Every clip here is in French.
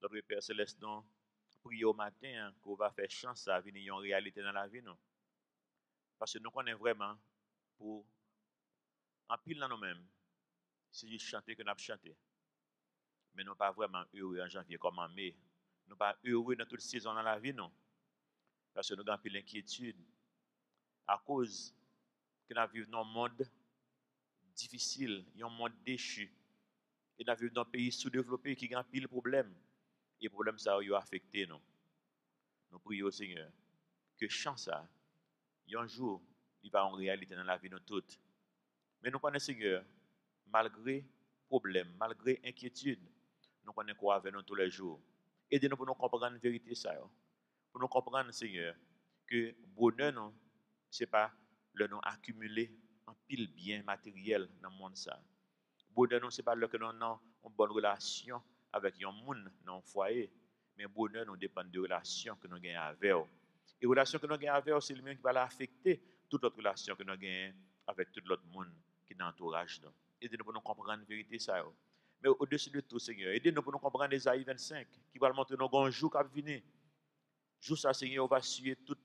Notre Père Céleste, nous prions au matin qu'on va faire chance à venir en réalité dans la vie. Nous. Parce que nous connaissons vraiment pour en pile dans nous-mêmes, c'est juste chanter que nous avons chanté. Mais nous ne sommes pas vraiment heureux en janvier comme en mai. Nous ne sommes pas heureux dans toute saison dans la vie. Non. Parce que nous avons pile d'inquiétude à cause que nous vivons dans un monde difficile, un monde déchu. Et nous vivons dans un pays sous-développé qui a pile de problèmes. Et les problèmes, ça a affecté nous. Nous prions au Seigneur que chance a, un jour, il va en réalité dans la vie de nous toutes. Mais nous connaissons Seigneur, malgré problèmes, malgré inquiétude, nous connaissons quoi avec nous tous les jours. Aidez-nous pour nous comprendre la vérité, ça. Pour nous comprendre, Seigneur, que bonheur, ce n'est pas le nom accumulé en pile bien matériel dans le monde. Ça. Bonheur, ce n'est pas le que nous avons une bonne relation avec un monde dans le foyer. Mais bonheur, nous dépend de relations que nous avons avec eux. Et les relations que nous avons avec eux, c'est le même qui va affecter toute autre relation que nous avons avec tout l'autre monde qui est dans l'entourage. Aidez-nous pour nous comprendre la vérité. Ça. Mais au-dessus de tout, Seigneur, aidez-nous pour nous comprendre Isaïe 25, qui va montrer nos grands jours qui va venir. Jour ça, Seigneur, on va suivre toute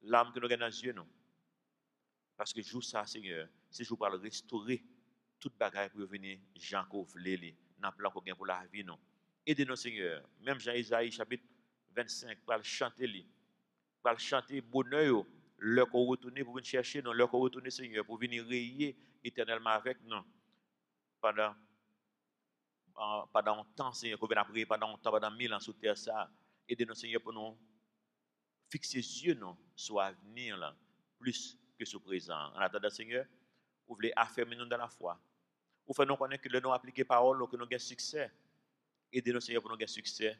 l'âme que nous avons dans les yeux. Parce que jour ça, Seigneur, c'est jour pour restaurer toute bagaille pour venir, Jean qu'on voulait, dans le plan qu'on a pour la vie. Aidez-nous, Seigneur. Même Jean-Isaïe, chapitre 25, pour le chanter bonheur, leur qu'on retourne pour venir chercher, nous, leur qu'on retourne, Seigneur, pour venir rayer éternellement avec nous. Pendant un temps, Seigneur, qu'on vient après, pendant un temps, pendant 1000 ans sur terre, ça. Aidez-nous, Seigneur, pour nous fixer les yeux sur l'avenir, là, plus que sur le présent. En attendant, Seigneur, vous voulez affermir nous dans la foi. Vous faites nous connaître que le nom appliqué parole, que nous avons succès. Aidez-nous, Seigneur, pour nous avoir succès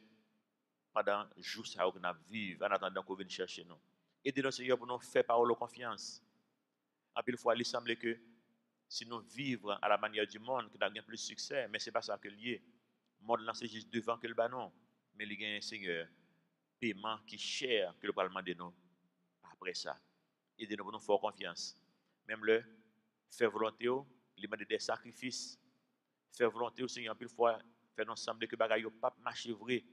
pendant les jours que nous vivons, en attendant qu'on vienne chercher nous. Aidez-nous, Seigneur, pour nous faire parole confiance. En plus, fois, il semble que si nous vivons à la manière du monde, que nous avons plus de succès, mais ce n'est pas ça que lié. Le monde, c'est juste devant que le banon. Mais il y a un Seigneur, paiement qui est cher que le Parlement de nous. Après ça, aidez-nous pour nous faire confiance. Même le faire volonté, il demande des sacrifices. Faire volonté au Seigneur, plus fois, faire nous sembler que bagaille pas marcher vrai,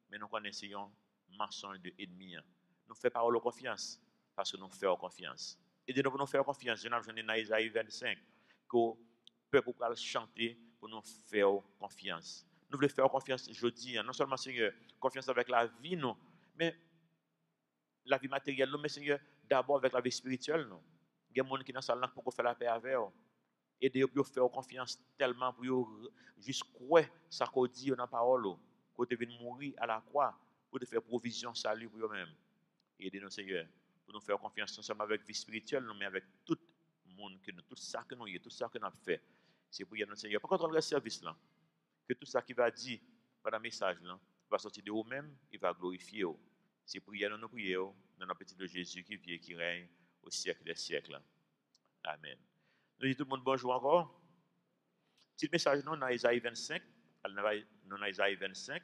mais nous connaissons mensonge de ennemi. Nous faisons parole confiance parce que nous faisons confiance. Aidez-nous pour nous faire confiance. Je n'ai dans Isaïe 25 que le peuple pourra chanter pour nous faire confiance. Nous voulons faire confiance jeudi, non seulement Seigneur, confiance avec la vie, non, mais la vie matérielle, mais Seigneur, d'abord avec la vie spirituelle. Non. Il y a des gens qui sont dans la salle pour faire la paix avec eux. Aidez-vous pour faire confiance tellement pour juste croire ça qu'on dit dans la parole. Quand vous venez mourir à la croix, pour te faire provision, salut pour eux-mêmes. Aidez-nous, Seigneur, pour nous faire confiance non seulement avec la vie spirituelle, mais avec tout le monde, tout ça que nous avons, tout ça que nous avons fait. C'est pour nous, Seigneur. Par contre, le service là, que tout ça qui va dire pendant le message là, va sortir de vous-même, il va glorifier. C'est prière nous prions dans le petit de Jésus qui vit et qui règne au siècle des siècles. Amen. Nous disons tout le monde bonjour encore. Petit message nous dans Isaïe 25. Nous dans Isaïe 25.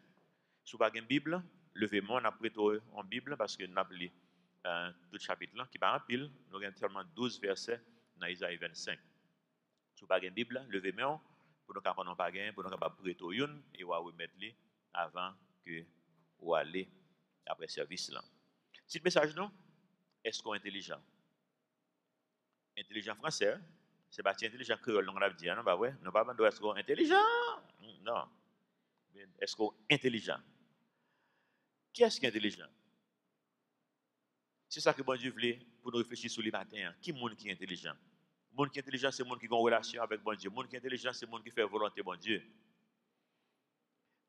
Si vous n'avez pas de Bible, levez-moi, on a prêté en Bible parce que nous avons lu tout le chapitre là, qui va en pile. Nous avons seulement 12 versets dans Isaïe 25. Si vous n'avez pas de Bible, levez-moi pour nous ne pas gagner, pour nous capable prêter une et vous remettre avant que vous allez après service là. Petit message nous, est-ce qu'on est intelligent? Intelligent français, c'est pas intelligent créole, on a dit, non, bah ouais, non pas de est-ce qu'on est intelligent? Non. Est-ce qu'on est intelligent? Qui est-ce qui est intelligent? C'est ça que bon Dieu voulait pour nous réfléchir sur les matins. Qui est le monde qui est intelligent? Le monde qui est intelligent, c'est le monde qui a une relation avec bon Dieu. Le monde qui est intelligent, c'est le monde qui fait volonté bon Dieu.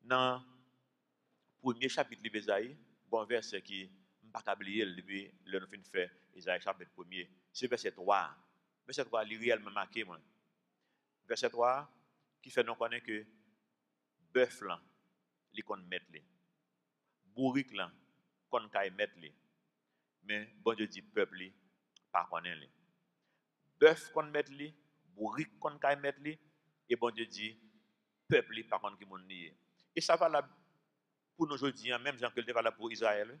Dans le premier chapitre de l'Isaïe, bon verset qui ne pas oublier depuis le nous fin fait Isaïe chapitre 1er, c'est verset 3. Verset 3, il est réellement marqué. Moi. Verset 3, qui fait nous connaître que bœuf là, il qu'on mettre les. Bourrique là, qu'on caille mettre les. Mais bon Dieu dit peuple li, pas connaît les. Bœuf qu'on mettre les, bourrique qu'on caille mettre les, et bon Dieu dit peuple li, pas connaît qui mon lié. Et ça va là pour nous aujourd'hui, même Jean que le valable pour Israël.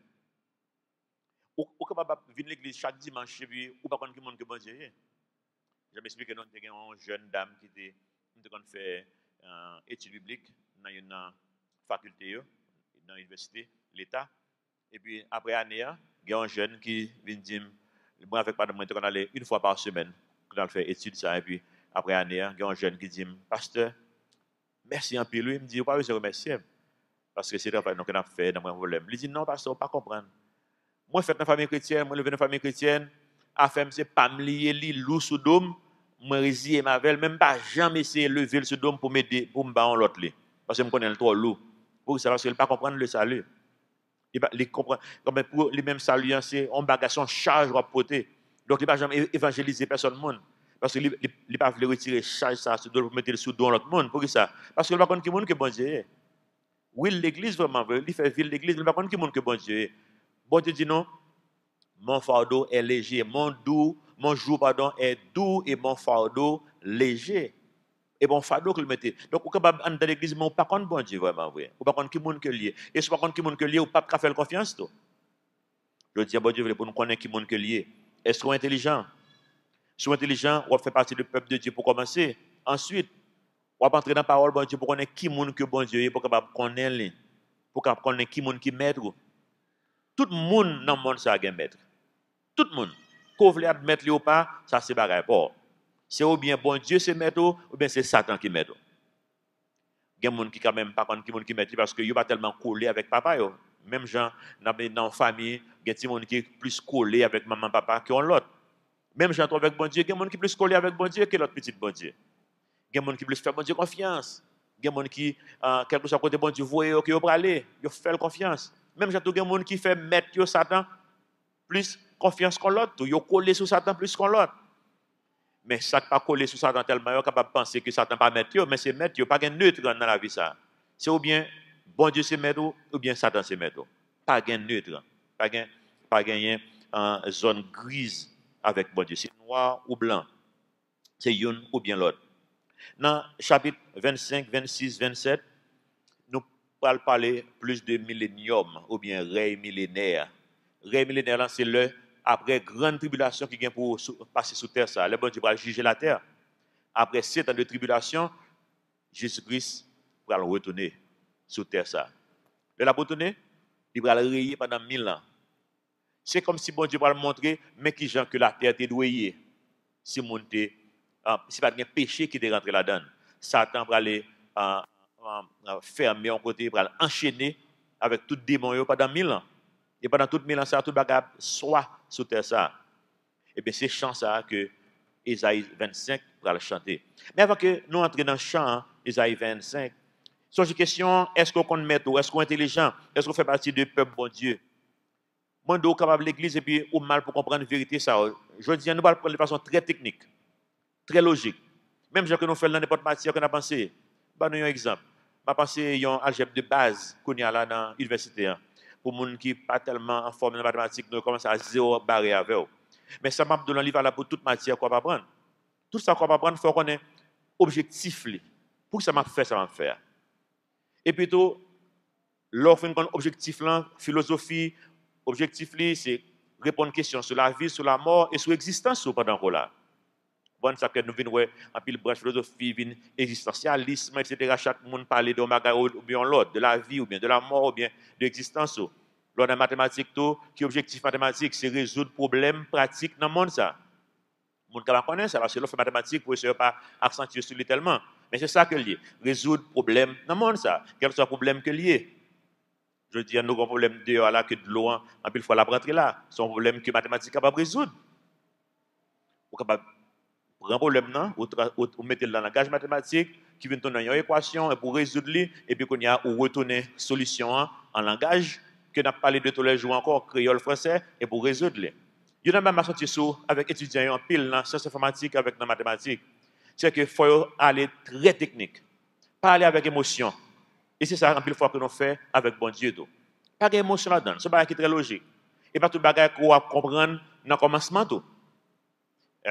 Ou capable venir l'église chaque dimanche et puis ou pas connaître qui mon que bon Dieu. Je m'explique que nous avons une jeune dame qui était fait études bibliques dans une faculté dans l'université, l'État. Et puis, après année, il y a un jeune qui vient dire, moi, avec madame, on allait une fois par semaine, qu'on a fait études, ça, et puis, après année, il y a un jeune qui dit, pasteur, merci un peu, lui, il me dit, pas besoin de remercier, parce que c'est le travail qu'on a fait dans mon problème. Il dit, non, pasteur, on ne pas comprendre. Moi, je fais dans la famille chrétienne, moi, je viens dans la famille chrétienne, afin, c'est pas me lier, loup sous dôme, moi, résilier ma veille, même pas jamais essayer de lever le dôme pour m'aider, pour me battre l'autre, parce que je connais le trop loup. Pour ça, parce qu'il ne pas comprendre le salut. Il comprend, comme pour les mêmes saluts, c'est un bagage, une charge à porter. Donc, il ne va jamais évangéliser personne monde. Parce qu'il ne va pas retirer charge ça, pour mettre le sous dans l'autre monde. Pour ça? Parce qu'il ne va pas connaître qui est bon Dieu. Oui, l'église vraiment, il fait vivre l'église, il ne va pas connaître qui est bon Dieu. Bon Dieu dit non, mon fardeau est léger, mon joug pardon, est doux et mon fardeau léger. Et bon fardeau que le mettez. Donc, vous capable dans l'église, mais vous pas contre bon Dieu vraiment vrai. Vous pas contre qui monde que lié. Et si vous pas contre qui monde que lié, vous pas faire confiance tout. Je dis bon Dieu pour nous connaître qui monde que lié. Est-ce qu'on est intelligent? Si vous êtes intelligent, vous faites partie du peuple de Dieu pour commencer. Ensuite, vous entrer dans la parole bon Dieu pour connaître qui monde que bon Dieu est pour capable connaître pour capable connaître qui monde qui maître. Tout le monde dans le monde ça a un maître. Tout le monde. Qu'on veut admettre ou pas, ça c'est bagaille pas. C'est ou bien bon Dieu c'est maître ou bien c'est Satan qui maître. Il y a des gens qui quand même pas contre qui maître parce que ils pas tellement collé avec papa yo. Même gens dans la famille, il y a des gens qui sont plus collés avec maman papa que l'autre. Même gens avec bon Dieu, il y a des gens qui sont plus collés avec bon Dieu que l'autre petit bon Dieu. Il y a des gens qui plus faire bon Dieu confiance. Il y a des gens qui quelque chose côté bon Dieu voyez que yo aller, yo fait confiance. Même gens il y a des gens qui fait mettre yo Satan plus confiance que l'autre, yo collé sur Satan plus que l'autre. Mais ça n'est pas collé sur Satan tellement, il est capable de penser que Satan pas mettre, mais c'est mettre, il n'y a pas de neutre dans la vie. C'est ou bien bon Dieu c'est mettre, ou bien Satan c'est mettre. Pas de neutre. Pas de zone grise avec bon Dieu. C'est noir ou blanc. C'est une ou bien l'autre. Dans chapitre 25, 26, 27, nous allons parler plus de millénium ou bien règne millénaire. Règne millénaire, c'est le après grande tribulation qui vient pour passer sous terre, ça, le bon Dieu va juger la terre. Après 7 ans de tribulation, Jésus-Christ va retourner sous terre, ça. Il va retourner, il va le rayer pendant 1000 ans. C'est comme si bon Dieu va le montrer, mais qui gens que la terre était douée. Si monter, si pas de péché qui est rentré là-dedans. Satan va aller fermer un côté, va enchaîner avec tout démon pendant 1000 ans. Et pendant tout 1000 ans, ça, tout bagage soit sous terre ça. Et bien, c'est chant ça que Isaïe 25 va le chanter. Mais avant que nous entrions dans le chant, Isaïe 25, c'est une question, est-ce qu'on connaît méthode, est-ce qu'on est intelligent, est-ce qu'on fait partie du peuple bon Dieu? Moi, je suis capable de l'église et puis, ou mal pour comprendre la vérité, ça. Je dis, nous allons prendre de façon très technique, très logique. Même si nous faisons dans n'importe matière qu'on a pensé. Bah, nous un exemple. Je pense qu'il y a un algèbre de base qu'on a là dans l'université. Pour les gens qui ne sont pas tellement en forme de mathématiques, nous commençons à zéro barré avec eux. Mais ça m'a donné un livre là pour toute matière qu'on va apprendre. Tout ça qu'on va apprendre, il faut qu'on ait objectif. Pour que ça m'a fait, ça va faire. Et plutôt, l'offre d'un objectif là, philosophie, objectif c'est répondre aux questions sur la vie, sur la mort et sur l'existence pendant qu'on là. Bon, ça que nous venons en pile branche philosophie, existentialisme, etc. Chaque monde parle de magasin ou bien l'autre, de la vie ou bien de la mort ou bien de l'existence. Lors de la mathématique, qui est objectif mathématique, c'est résoudre problèmes pratiques dans le monde. Ça. Le monde ne connaît ça, parce que l'offre mathématique, pour ne pas accentuer sur lui tellement. Mais c'est ça que lié. Résoudre problèmes dans le monde. Ça. Quel soit le problème que lié. Je dis, nous avons un problème dehors là, que de l'eau, en pile fois la rentrer là. C'est un problème que la mathématique est capable de résoudre. Ou capable prendre problème là, ou mettre dans le langage mathématique, qui vient donner une équation et pour résoudre les, et puis qu'on y a ou retourner solution en langage que n'a parlé de tous les jours encore créole français et pour résoudre les. Il y a même sorti sur avec étudiants en pile dans sciences informatiques avec dans mathématiques. C'est que faut aller très technique, pas aller avec émotion. Et c'est ça en pile fois que nous fait avec bon Dieu tout. Pas d'émotion là-dedans, c'est pas qui très logique. Et pas tout bagage qu'on va comprendre dans le commencement tout.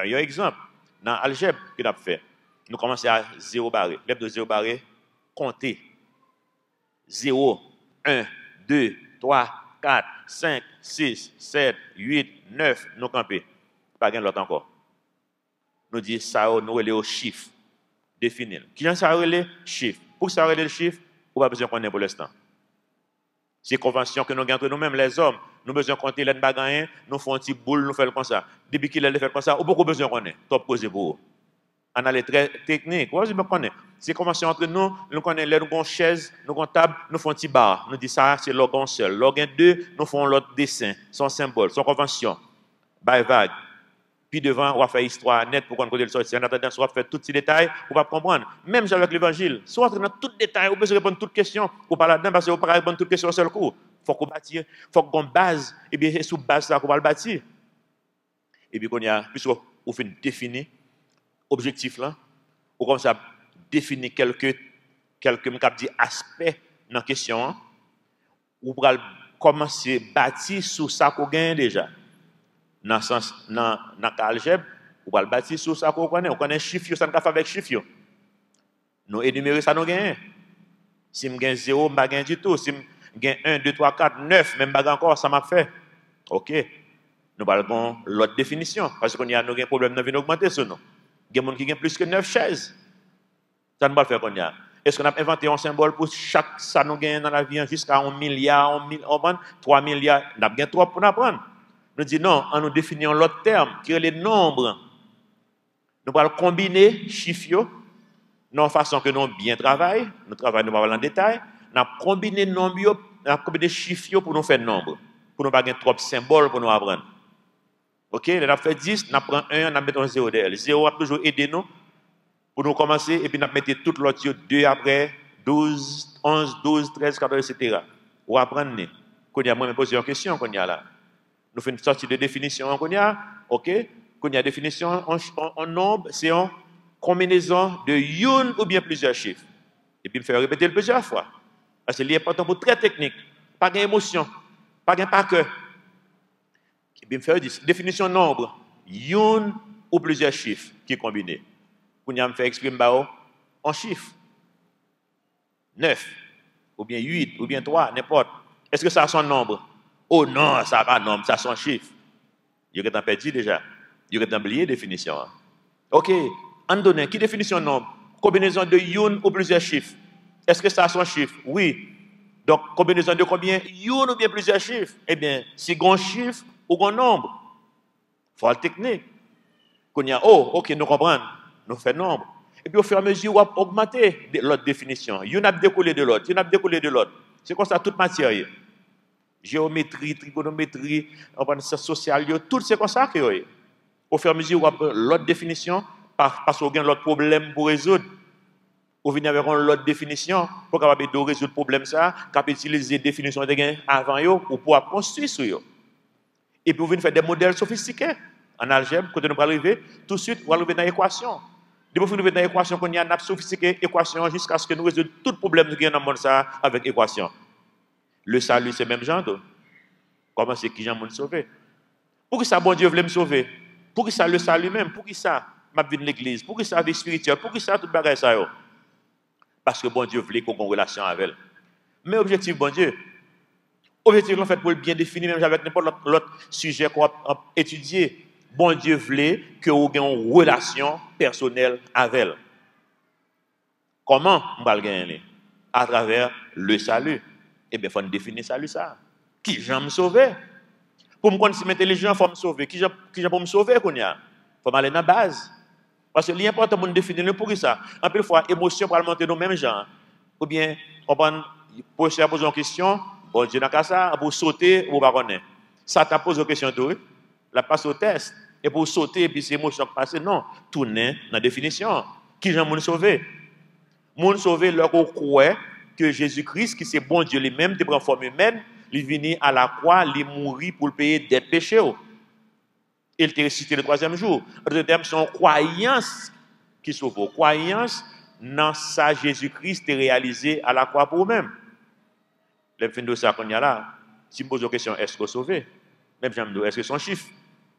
Il y a un exemple. Dans l'algèbre que nous avons fait, nous commençons à 0 barré. L'œuvre de 0 barré, compter. 0, 1, 2, 3, 4, 5, 6, 7, 8, 9, nous camper. Pas de l'autre encore. Nous disons ça, nous relèvons au chiffre. Définir. Qui est ça relève? Chiffre. Pour ça relève le chiffre, on va besoin qu'on ait pour l'instant. C'est convention que nous avons entre nous-mêmes, les hommes. Nous avons besoin de compter les bagailles, nous faisons un petit boule, nous faisons comme ça. Depuis qu'il a fait comme ça, on n'a pas besoin de connaître. Top posé pour vous. On a les très techniques. Je connais. C'est convention entre nous, nous connaissons les nous chaise, nous avons table, nous faisons un petit bar. Nous disons ça, c'est l'organe seul. L'organe 2, nous faisons l'autre dessin, son symbole, son convention. By vague. Puis devant, on va faire histoire nette pour qu'on connaisse le sortir. En attendant, on va faire tous ces détails pour pas comprendre. Même avec l'évangile, soit dans tous les détails, on peut se répondre à toutes questions. Pour pas là-dedans, parce qu'on ne peut pas répondre à toutes questions au seul coup. Il faut qu'on bâtisse, il faut qu'on base, et bien c'est sous base ça qu'on va le bâtir. Et puis, puisqu'on fait définir l'objectif là, ou comme ça, définir quelques aspects dans la question, ou pour commencer à bâtir sur ça qu'on gagne déjà. Dans l'algèbre, on va le bâtir sur ça qu'on connaît. On connaît chiffre, ça ne peut pas faire avec chiffre. Nous énumérer ça, nous gagnons. Si je gagne 0, je ne gagne du tout. Si je gagne 1, 2, 3, 4, 9, même pas encore, ça m'a fait. OK. Nous parlons de l'autre définition. Parce qu'on a un problème de augmenter sur nous. Il y a des gens qui gagnent plus que 9 chaises. Ça ne va pas faire qu'on y a. Est-ce qu'on a inventé un symbole pour chaque ça nous gagne dans la vie jusqu'à 1 milliard, 3 milliards? On a bien trop pour apprendre. Nous disons non, en nous définissant l'autre terme, qui est les nombres. Nous allons combiner chiffres, non façon que nous bien travaillons, nous travaillons nous en détail, nous allons combiner nombres, nous allons combiner chiffres pour nous faire nombre, pour nous pas avoir trop de symboles pour nous apprendre. OK, nous avons fait 10, nous prenons 1, nous mettons 0 derrière. 0 a toujours aidé nous pour nous commencer, et puis nous mettons tout l'autre 2 après, 12, 11, 12, 13, 14, etc. Pour apprendre, quand il y a moi, me poser une question, quand il y a là. Nous faisons une sortie de définition qu'on y a, OK? Qu'on y a définition en nombre, c'est en combinaison de une ou bien plusieurs chiffres. Et puis, il faut répéter plusieurs fois. Parce que c'est important pour très technique. Pas d'émotion, pas de par cœur. Et puis, il faut dire définition nombre, une ou plusieurs chiffres qui sont combinés. Qu'on y a fait exprimer en chiffres. 9, ou bien 8, ou bien 3, n'importe. Est-ce que ça a son nombre? Oh non, ça n'a pas de nombre, ça sont chiffres. Il y a perdu déjà. Il y a oublié la définition. OK, en donnant, qui définition nombre? Combinaison de une ou plusieurs chiffres. Est-ce que ça sont chiffres? Oui. Donc, combinaison de combien? Une ou bien plusieurs chiffres. Eh bien, si on chiffre ou un nombre, il faut la technique. Qu'on y a, oh, OK, nous comprenons. Nous faisons nombre. Et puis, au fur et à mesure, on va augmenter l'autre définition. Une a découlé de l'autre, une a découlé de l'autre. C'est comme ça toute matière. Géométrie, trigonométrie, social, tout c'est comme ça que vous. Au fur et à mesure, vous avez l'autre définition, parce que vous avez l'autre problème pour résoudre. Vous venez avec l'autre définition, pour capable de résoudre le problème, ça, capable d'utiliser la définition de avant vous, pour pouvoir construire sur vous. Et puis vous venez faire des modèles sophistiqués en algèbre, quand nous arriver, tout de suite, vous arrivez dans l'équation. Depuis que vous arrivez dans l'équation, qu'on y a une sophistiquée équation jusqu'à ce que nous résoudre tout problème qui est dans le monde ça avec l'équation. Le salut, c'est même genre. Comment c'est qui j'en me sauver? Pour qui ça, bon Dieu voulait me sauver? Pour qui ça, le salut même? Pour qui ça, ma vie de l'église? Pour qui ça, la vie spirituelle? Pour qui ça, tout le bagage ça? Parce que bon Dieu voulait qu'on ait une relation avec elle. Mais objectif, bon Dieu, objectif, en fait, pour le bien définir, même avec n'importe l'autre sujet qu'on a étudié, bon Dieu voulait que vous ayez une relation personnelle avec elle. Comment on va le gagner? À travers le salut. Eh bien, il faut définir salut ça. Qui j'aime me sauver? Pour me connaître si intelligent, il faut me sauver. Qui j'aime pour me sauver? Il faut aller dans la base. Parce que l'important pour nous définir pour ça. Un peu de fois, émotion pour monter nos mêmes gens. Ou bien, on va poser une question, bon Dieu n'a ça, pour sauter, ou pas connaître. Ça t'a posé une question de la passe au test. Et pour sauter, et puis c'est émotion qui passe. Non, tourner dans la définition. Qui j'aime me sauver? Mon sauver, leur croit que Jésus-Christ, qui c'est bon Dieu lui-même, qui prend forme humaine, il venu à la croix, il mourit pour le payer des péchés. Il était ressuscité le 3e jour. En d'autres termes, c'est une croyance qui sauve. Croyance dans ça, Jésus-Christ est réalisé à la croix pour vous-même. Le fin de ça qu'on y a là, si je me pose la question, est-ce que vous sauvez? Même j'aime dire, est-ce que c'est un chiffre?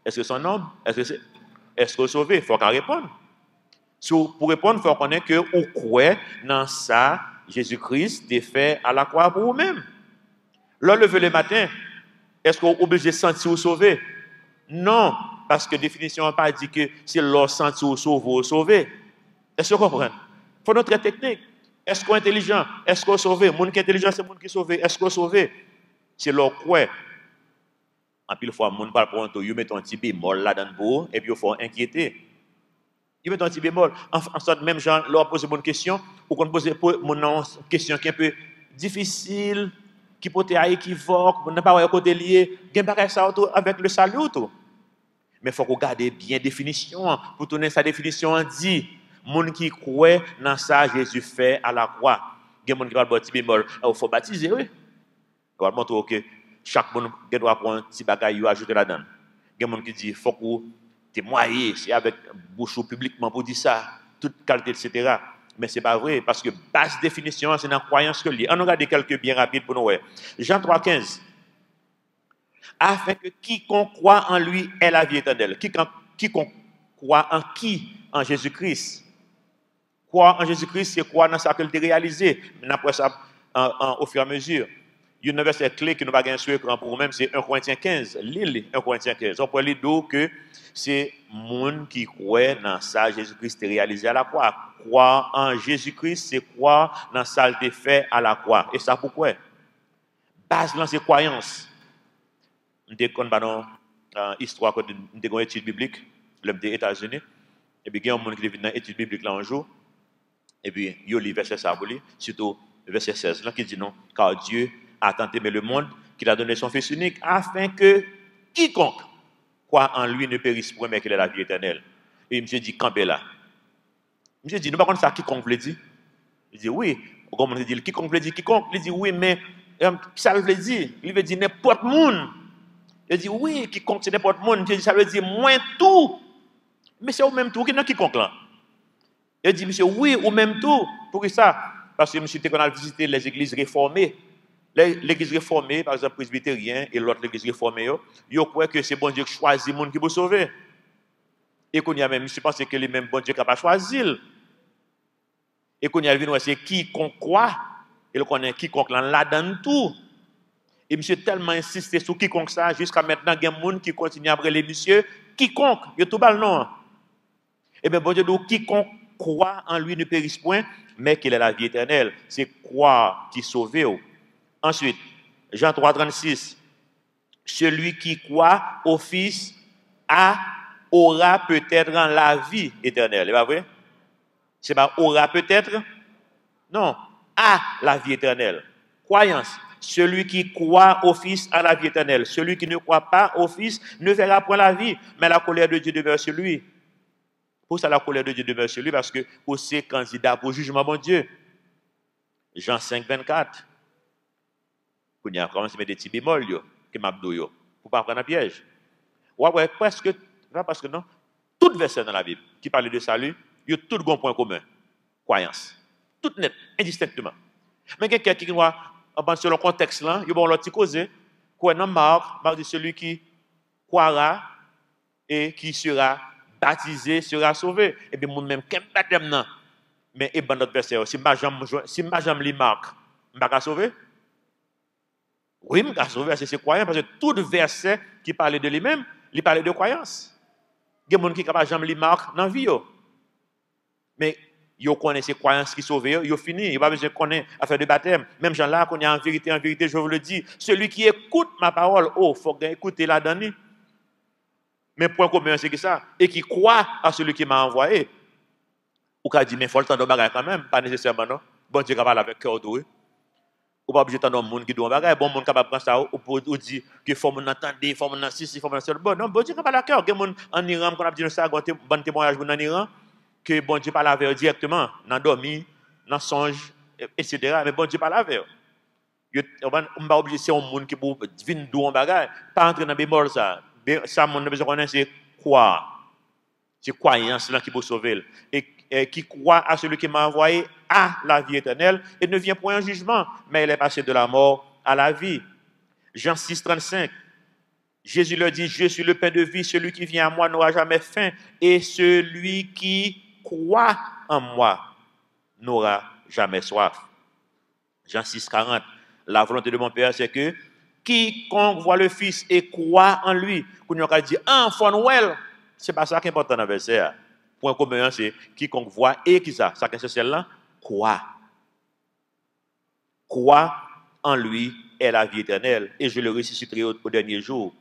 Est-ce que c'est un nombre? Est-ce que vous sauvez? Il faut qu'on réponde. Pour répondre, il faut qu'on ait que vous croyez dans ça, Jésus-Christ est fait à la croix pour vous-même. Là, lever le matin, est-ce qu'on est obligé de sentir vous sauver? Non, parce que la définition n'a pas dit que c'est leur sentir vous sauver ou sauver. Est-ce que vous comprenez? Il faut notre technique. Est-ce qu'on est intelligent? Est-ce qu'on est sauvé? Le monde qui est intelligent, c'est le monde qui est sauvé. Est-ce qu'on est sauvé? C'est leur quoi. En pile fois, mon parle pour un ils mettent un petit bémol là-dedans pour et puis ils font inquiéter. Ils mettent un petit bémol. En sorte, même gens leur posent une bonne question, ou qu'on pose une question qui est un peu difficile, qui peut être équivoque, on n'a pas un côté lié, il y a ça avec le salut. Tout. Mais il faut regarder bien la définition. Pour tourner sa définition, on dit, les gens qui croient dans ça, Jésus fait à la croix. Il y a des gens qui parlent de petit bémol. Il faut baptiser, oui. On va montrer que chaque monde doit prendre un petit bagage et ajouter là-dedans. Il y a des gens qui disent, il faut que tu moyen, c'est avec bouche publiquement pour dire ça, toute qualité, etc. Mais ce n'est pas vrai, parce que basse définition, c'est dans la croyance que lié. On regarde quelques bien rapides pour nous voir. Jean 3,15. Afin que quiconque croit en lui ait la vie éternelle. Quiconque croit en qui? En Jésus-Christ. Croire en Jésus-Christ, c'est croire dans ce qu'il a réalisé. Mais après ça, au fur et à mesure. Il y a un verset clé qui nous va gagner sur l'écran pour nous-mêmes, c'est 1 Corinthiens 15. Lille 1 Corinthiens 15. On peut lire que c'est monde qui croit dans ça, Jésus-Christ est réalisé à la croix. Croire en Jésus-Christ, c'est croire dans ça qu'il a fait à la croix. Et ça pourquoi? Base dans ses croyances. Nous avons une histoire de une étude biblique, l'homme des États-Unis. Et puis il y a un monde qui vient dans l'étude biblique là un jour. Et puis il y a le verset ça pour lui, surtout le verset 16 là, qui dit non, car Dieu a tant aimé le monde qu'il a donné son Fils unique afin que quiconque croit en lui ne périsse point mais qu'il ait la vie éternelle. Et monsieur dit, campez là. Monsieur dit, nous pas contre ça, quiconque veut dire. Il dit, oui. Comme on dit, quiconque veut dire, quiconque. Il dit, oui, mais ça veut dire, il veut dire n'importe monde. Il dit, oui, quiconque c'est n'importe monde. Ça veut dire moins tout. Mais c'est au même tout, qui est quiconque là. Il dit, monsieur, oui, au même tout. Pour ça? Parce que monsieur, on a visité les églises réformées. L'église réformée, par exemple, presbytérien et l'autre l'église réformée, ils croient que c'est bon Dieu qui choisit les gens qui vont sauver. Et qu'on y a même, je pense que les mêmes bon Dieu qui n'a pas choisi. Et qu'on y a vu, c'est quiconque croit, et qu'on est quiconque là dans tout. Et monsieur tellement insisté sur quiconque ça, jusqu'à maintenant, il y a des gens qui continuent après les messieurs, quiconque, il y a tout bal non. Et bien, bon Dieu dit, quiconque croit en lui ne périsse point, mais qu'il ait la vie éternelle. C'est croire qui sauve. Ensuite, Jean 3, 36. Celui qui croit au Fils aura peut-être la vie éternelle. C'est pas vrai? C'est pas aura peut-être? Non, a la vie éternelle. Croyance. Celui qui croit au Fils a la vie éternelle. Celui qui ne croit pas au Fils ne verra point la vie, mais la colère de Dieu demeure sur lui. Pour ça, la colère de Dieu demeure sur lui, parce que c'est candidat pour le jugement, bon Dieu. Jean 5, 24. Il y a commencé à mettre des petits bémols, qui m'abdou, pour ne pas prendre un piège. Ouais, presque, parce que non, tout verset dans la Bible qui parle de salut, il y a tout un point commun. Croyance. Tout net, indistinctement. Mais quelqu'un qui voit, selon le contexte là, il y a un petit causé, quoi dans Marc dit celui qui croira et qui sera baptisé sera sauvé. Et bien, moi-même, qui baptême non. Mais, et ben, notre verset, si ma jambe lit Marc, je ne vais pas sauver. Oui, je vais sauver, c'est croyant, parce que tout verset qui parlait de lui-même, il parlait de croyance. Il y a des gens qui ne peuvent jamais lire Marc dans la vie. Mais ils connaissent ces croyances qui sauvent, ils fini, ils n'ont pas besoin de connaître affaire de baptême. Même gens là, qu'on y a en vérité, je vous le dis, celui qui écoute ma parole, il faut écouter la donner. Mais point commun, c'est que ça. Et qui croit à celui qui m'a envoyé. Ou qui dit, mais il faut le temps de bagage quand même, pas nécessairement, non. Bon Dieu capable avec cœur doué. Ou pas obligé d'entendre monde qui doit bagage, bon monde capable prendre ça ou dire que faut mon entendre, faut mon assist, faut mon seul bon. Non, bon Dieu capable avec cœur. Il y a monde en Iran qu'on a dit ça, bon témoignage en Iran que bon Dieu parle avec directement dans dormi, dans songe, etc. Mais bon Dieu parle avec. On pas obligé c'est un monde qui pour venir d'où on bagage, pas entrer dans bémol ça. Ça monde besoin connaître c'est croire. C'est croyance là qui peut sauver et qui croit à celui qui m'a envoyé à la vie éternelle et ne vient point en jugement, mais il est passé de la mort à la vie. Jean 6, 35. Jésus leur dit, je suis le pain de vie, celui qui vient à moi n'aura jamais faim, et celui qui croit en moi n'aura jamais soif. Jean 6, 40. La volonté de mon Père, c'est que quiconque voit le Fils et croit en lui, qu'on a dit, enfant Noël, c'est pas ça qui est important dans le verset. Point commun, c'est quiconque voit et qui ça qui est celle-là, croit. Croit en lui est la vie éternelle, et je le ressusciterai au dernier jour.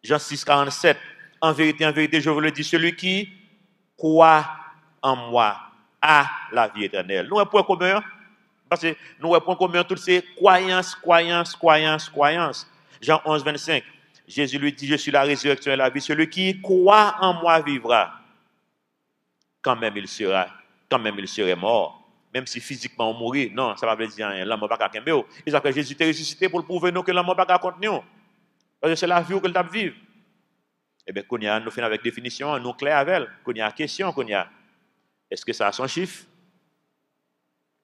Jean 6, 47. En vérité, je vous le dis, celui qui croit en moi a la vie éternelle. Nous, un point commun, parce que nous, un point commun, toutes ces croyances. Jean 11, 25. Jésus lui dit, je suis la résurrection et la vie. Celui qui croit en moi vivra. Quand même il serait mort. Même si physiquement on mourit, non, ça ne veut dire rien. L'homme n'a pas qu'à kembe. Et ça fait Jésus est ressuscité pour le prouver nous que l'homme n'a pas qu'à contenir. Parce que c'est la vie que l'homme vivre. Eh bien, qu'on y a, nous faisons avec définition, nous clair avec elle. Qu'on y a question, qu'on y a. Est-ce que ça a son chiffre?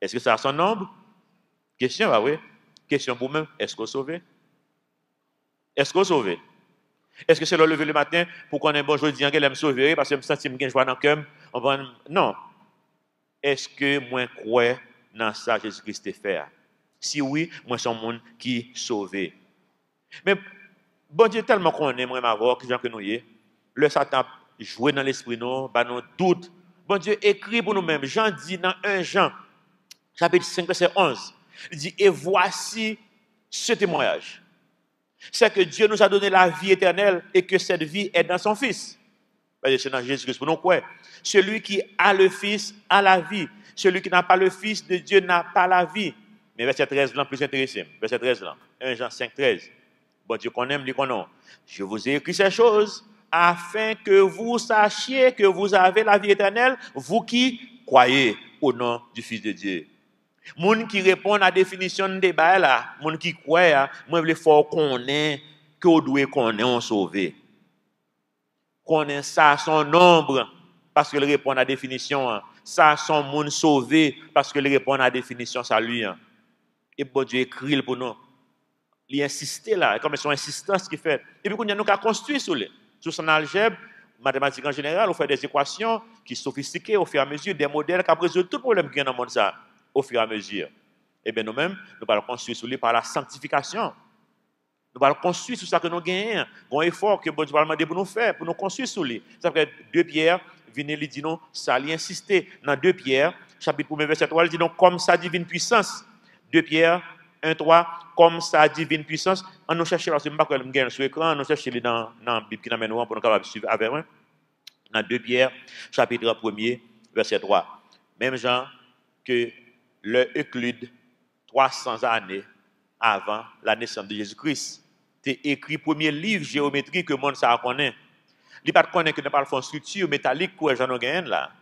Est-ce que ça a son nombre? Question, bah oui. Question pour vous-même, est-ce qu'on sauvé? Est-ce qu'on sauvé? Est-ce que c'est le lever le matin pour qu'on ait bon jour dire qu'elle me sauver parce que je me sens que je joie dans le cœur? Non. Est-ce que moi crois dans ça Jésus-Christ est fait? Si oui, moi je suis un monde qui sauvé. Mais bon Dieu tellement qu'on aime avoir que gens que nous y est, le Satan jouer dans l'esprit nous, bah nous doute. Bon Dieu écrit pour nous-mêmes. Jean dit dans 1 Jean chapitre 5 verset 11. Il dit et voici ce témoignage. C'est que Dieu nous a donné la vie éternelle et que cette vie est dans son Fils. C'est dans Jésus-Christ pour nous quoi. Celui qui a le Fils a la vie. Celui qui n'a pas le Fils de Dieu n'a pas la vie. Mais verset 13 là, plus intéressant. Verset 13 là. 1 Jean 5, 13. Bon Dieu qu'on aime, dit qu'on non. Je vous ai écrit ces choses afin que vous sachiez que vous avez la vie éternelle, vous qui croyez au nom du Fils de Dieu. Moun qui répond à la définition de débat là, moun qui croit, moi je veux faut connaître que on doit connaître on sauvé. Connaître ça son nombre parce que il répond à la définition, ça son moun sauvé parce que il répond à la définition salut. Et bon Dieu écrit pour nous. Il insiste là, comme son insistance qui fait. Et puis qu'on a nous qu'à construire sur son algèbre, mathématiques en général, on fait des équations qui sont sophistiquées au fur et à mesure, des modèles qui résolvent tout problème qui est dans le monde ça. Au fur et à mesure. Et bien nous-mêmes, nous allons construire sur lui par la sanctification. Nous allons construire sur ça que nous gagnons. Un effort que Dieu va demander pour nous faire, pour nous construire sur lui. Ça fait 2 Pierre, venez lui dire non, ça lui insister. Dans 2 Pierre, chapitre 1, verset 3, il dit non, comme sa divine puissance. 2 Pierre 1, 3, comme sa divine puissance. On nous cherche, parce que je ne sais pas sur l'écran, on nous cherche dans la Bible qui nous amène pour nous capables suivre avec moi. Dans 2 Pierre, chapitre 1, verset 3. Même gens que le Euclide, 300 années avant la naissance de Jésus-Christ, c'est écrit premier livre géométrique que le monde ça connaît. Il pas connaît que ne pas faire structure métallique que j'en ai là.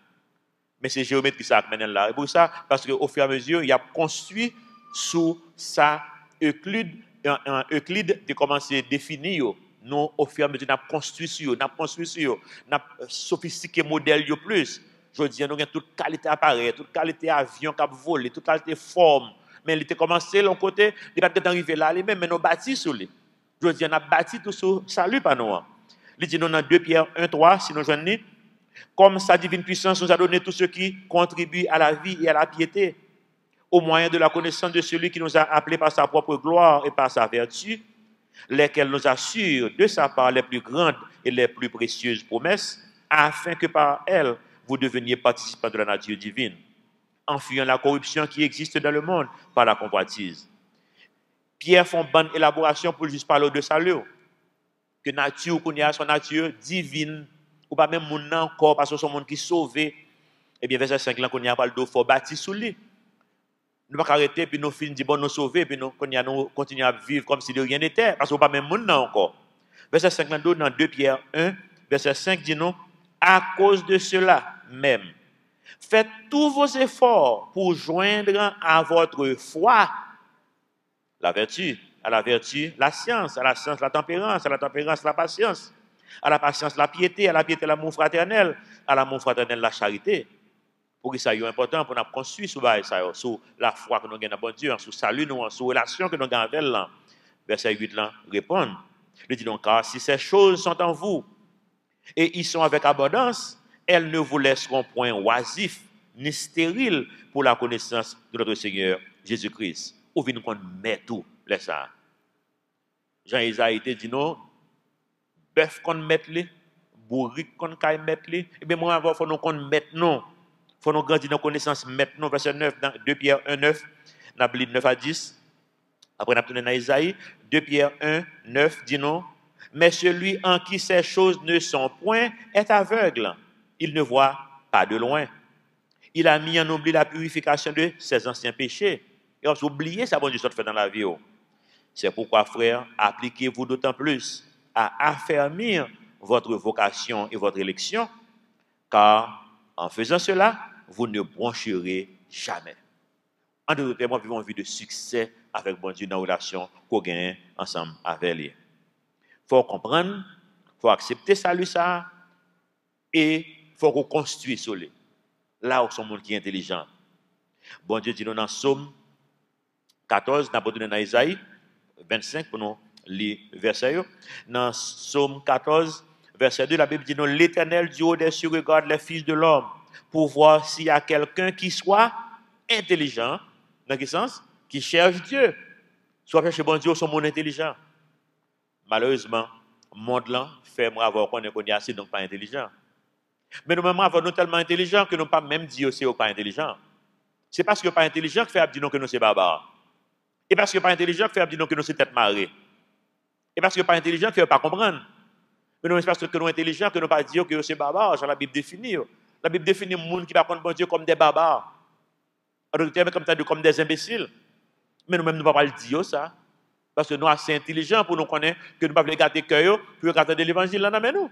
Mais c'est géométrie ça mène là. Et pour ça parce que au fur et à mesure, il a construit sous ça Euclide de commencer à définir nous au fur et à mesure n'a construit sur, n'a sophistiqué modèle yo plus. Je dis, nous avons toute qualité appareil, toute qualité avion qui a volé, toute qualité forme. Mais il était commencé de l'autre côté, il n'est pas arrivé là, lui-même, mais nous bâtis sur lui. Je dis, on a bâti tout sur salut par nous. Il dit, nous dans 2 Pierre 1, 3, si nous joignons, comme sa divine puissance nous a donné tout ce qui contribue à la vie et à la piété, au moyen de la connaissance de celui qui nous a appelés par sa propre gloire et par sa vertu, lesquels nous assurent de sa part les plus grandes et les plus précieuses promesses, afin que par elles, vous deveniez participants de la nature divine, en fuyant la corruption qui existe dans le monde par la convoitise. Pierre fait une bonne élaboration pour juste parler de salut. Que nature qu'on y a son nature divine, ou pas même mon encore parce que son monde qui sauvé. Et bien verset 5 là qu'on y a parlé de faut bâtir sous lui. Nous pas arrêter puis nous finir dit bon nous sauver puis nous qu'on y a nous continuer à vivre comme si de rien n'était parce qu'on pas même monde encore. Verset 5 là dans 2 Pierre 1 verset 5 dit non à cause de cela même faites tous vos efforts pour joindre à votre foi la vertu, à la vertu la science, à la science la tempérance, à la tempérance la patience, à la patience la piété, à la piété l'amour fraternel, à l'amour fraternel la charité. Pour que ça soit important pour nous construire sur la foi que nous avons dans bon Dieu, sur le salut, sur la relation que nous avons avec elle. Verset 8 là, répond. Il dit donc, car si ces choses sont en vous et ils sont avec abondance, elles ne vous laisseront point oisifs ni stériles pour la connaissance de notre Seigneur Jésus-Christ. Ou bien nous met tout, laisse ça. Jean-Isaïe dit non, bœuf qu'on met les, bourrique qu'on caille mettre les, et bien moi, il faut nous qu'on mette non. Il faut nous grandir dans la connaissance maintenant, verset 9, dans 2 Pierre 1, 9, dans la Bible 9 à 10. Après, on a tourné dans Isaïe, 2 Pierre 1, 9, dit non. Mais celui en qui ces choses ne sont point est aveugle. Il ne voit pas de loin. Il a mis en oubli la purification de ses anciens péchés. Et on s'est oublié ça, bon Dieu, ça fait dans la vie. C'est pourquoi, frères, appliquez-vous d'autant plus à affermir votre vocation et votre élection, car en faisant cela, vous ne broncherez jamais. En d'autres termes, vivons une vie de succès avec bon Dieu dans la relation qu'on gagne ensemble avec lui. Il faut comprendre, il faut accepter salut ça, et il faut qu'on construise sur lui. Là où son monde qui est intelligent. Bon Dieu dit nous dans Psaume 14, dans Isaïe 25, pour nous lire verset. Dans Psaume 14, verset 2, la Bible dit nous, l'Éternel du haut des cieux regarde les fils de l'homme pour voir s'il y a quelqu'un qui soit intelligent. Dans quel sens? Qui cherche Dieu. Soit chercher bon Dieu, son monde intelligent. Malheureusement, le monde là fait avoir qu'on est assez, donc pas intelligent. Mais nous-mêmes, nous tellement intelligents que nous ne pas même dire que nous pas intelligents. C'est parce que nous pas intelligent que fait dire que nous sommes barbares. Et parce que nous pas intelligent que fait dire que nous sommes tête marée. Et parce que nous pas intelligent que nous ne pas comprendre. Mais nous, c'est parce que nous sommes intelligents que nous ne pas dire que nous sommes barbares. Genre la Bible définit. La Bible définit le monde qui va prendre bon Dieu comme des barbares. En d'autres termes, comme des imbéciles. Mais nous-mêmes, nous ne pouvons pas le dire ça. Parce que nous sommes assez intelligents pour nous connaître que nous ne pouvons pas garder cœur pour garder l'évangile là dans nous.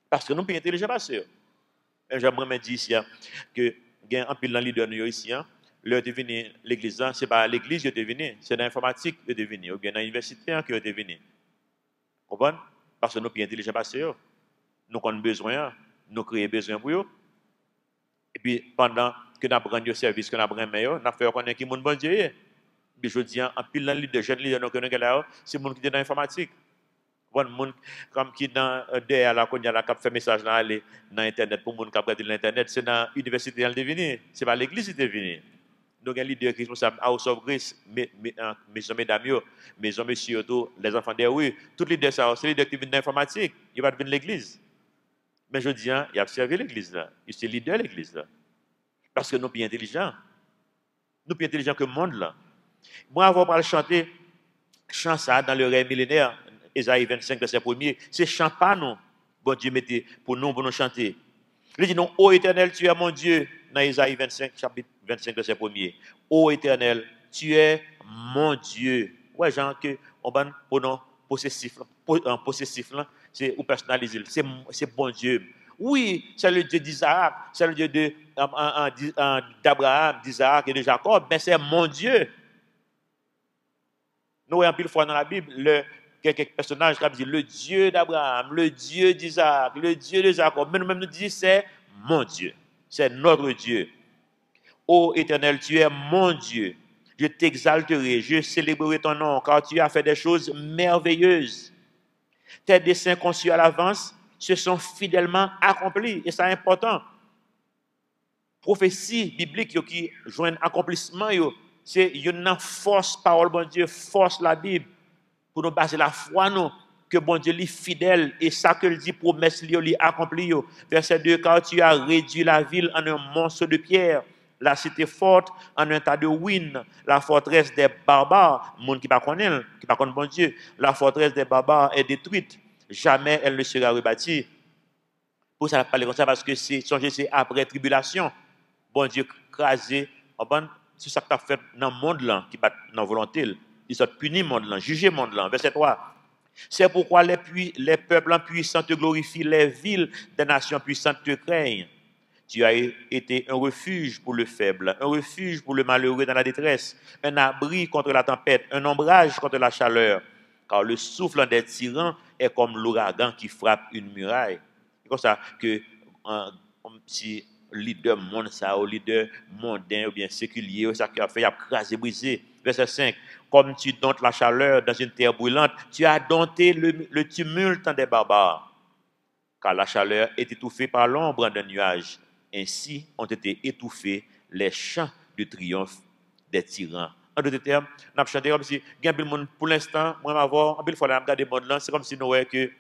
Parce que nous sommes intelligents, parce que. J'aimerais dire ici que il y a un pile dans leader ici, leur devenu l'église, c'est pas l'église qui est devenu, c'est dans l'informatique qui est devenu, ou bien dans l'université qui est devenu. Vous comprenez? Parce que nous sommes intelligents, parce que nous avons besoin, nous créons besoin pour eux. Et puis pendant que nous avons rendu service, que nous avons meilleur, nous avons fait connaître qui est mon bon Dieu. Puis je dis, en pile dans leader, jeune leader que nous avons, c'est le monde qui est dans l'informatique. Bon monde comme qui dans derrière la qu'on y a la cap fait message dans aller dans internet pour monde qui regarder l'internet, c'est dans l'université dans devenir, c'est pas l'église qui devenir. Donc un leader qui est responsable House of Grace, mes mesdames yo, mes hommes messieurs tout, les enfants des rues, tous les leaders ça, c'est les leaders qui viennent d'informatique, ils va devenir l'église. Mais je dis il a servi l'église là, il est leader de l'église là. Parce que nous plus intelligents. Nous plus intelligents que le monde là. Moi avant pour chanter chant ça dans le rêve millénaire Isaïe 25, verset 1er, c'est chant pas non, bon Dieu mettez pour nous chanter. Il dit non, ô Éternel, tu es mon Dieu, dans Isaïe 25, chapitre 25, verset 1er. Ô Éternel, tu es mon Dieu. Ouais, Jean, que on va pour non possessif là, c'est ou personnalisé, c'est bon Dieu. Oui, c'est le Dieu d'Isaac, c'est le Dieu d'Abraham, d'Isaac et de Jacob, mais c'est mon Dieu. Nous voyons pile fois dans la Bible, quelques personnages qui disent le Dieu d'Abraham, le Dieu d'Isaac, le Dieu de Jacob. Mais nous-mêmes nous disons c'est mon Dieu, c'est notre Dieu. Ô Éternel, tu es mon Dieu. Je t'exalterai, je célébrerai ton nom, car tu as fait des choses merveilleuses. Tes desseins conçus à l'avance se sont fidèlement accomplis. Et c'est important. Prophétie biblique qui joignent accomplissement, c'est une force parole, bon Dieu, force la Bible. Pour nous baser la foi, nous, que bon Dieu est fidèle et ça que dit promesse lui accompli. Verset 2, car tu as réduit la ville en un monceau de pierre, la cité forte en un tas de ruines, la forteresse des barbares, monde qui pas connaît bon Dieu, la forteresse des barbares est détruite, jamais elle ne sera rebâtie. Pour ça parler comme ça parce que c'est après tribulation, bon Dieu crasé, c'est ça que tu as fait dans le monde là qui bat dans volonté. Il s'est puni le monde là, jugé le monde là. Verset 3. C'est pourquoi les peuples puissants te glorifient, les villes des nations puissantes te craignent. Tu as été un refuge pour le faible, un refuge pour le malheureux dans la détresse, un abri contre la tempête, un ombrage contre la chaleur. Car le souffle des tyrans est comme l'ouragan qui frappe une muraille. C'est comme ça que si leader monde ça, ou leader mondain ou bien séculier, ça qui a fait, il a crasé, brisé. Verset 5. Comme tu domptes la chaleur dans une terre brûlante, tu as dompté le tumulte des barbares. Car la chaleur est étouffée par l'ombre d'un nuage. Ainsi ont été étouffés les chants de triomphe des tyrans. En d'autres termes, nous avons chanté comme si, pour l'instant, moi, avoir, en plus, il faut regarder le monde là, c'est comme si nous voyons que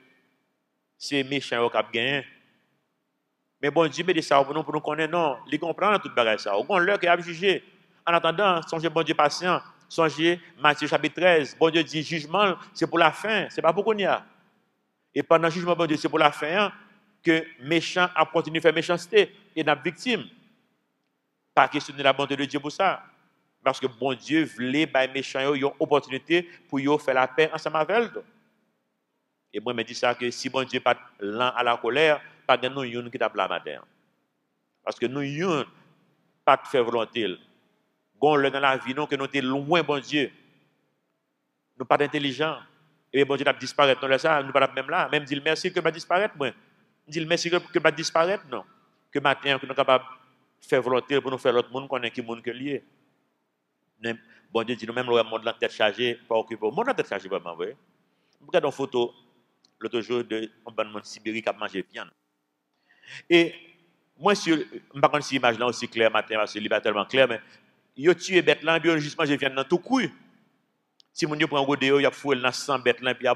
c'est méchant qui a gagné. Mais bon Dieu, mais de ça, pour nous connaître, non, ils comprennent tout le bagage ça. Au moins, l'heure qui a jugé. En attendant, songez bon Dieu patient. Songez, Matthieu chapitre 13, bon Dieu dit, jugement, c'est pour la fin, c'est pas pour qu'on y a. Et pendant le jugement, bon Dieu, c'est pour la fin, hein, que méchant a continué à faire méchanceté et n'a victime. Pas questionner la bonté de Dieu pour ça. Parce que bon Dieu voulait les méchants une opportunité pour faire la paix ensemble avec eux. Et moi, je me dis ça que si bon Dieu pas lent à la colère, pas de nous une qui tape la matin. Parce que nous une pas de faire volonté. Gon le dans la vie, non que nous sommes loin bon Dieu. Nous pas d'intelligents. Et bon Dieu a disparaître dans ça, nous pas même là, même dire merci que va disparaître moi. Dire merci que va disparaître non. Que matin que nous capable faire volonté pour nous faire l'autre monde connaît qui monde que lié. Bon Dieu dit nous même le monde la tête chargée pas occupé. Monde la tête chargée vraiment vrai. Regarde une photo l'autre jour de un bon monde Sibérie qui a mangé viande. Et moi sur pas connais si image là aussi clair matin parce que il est tellement clair mais yo tué bête là puis juste manger viande dans tout couille. Si mon yo prend rodéo, il a foué dans 100 bêtes là puis il a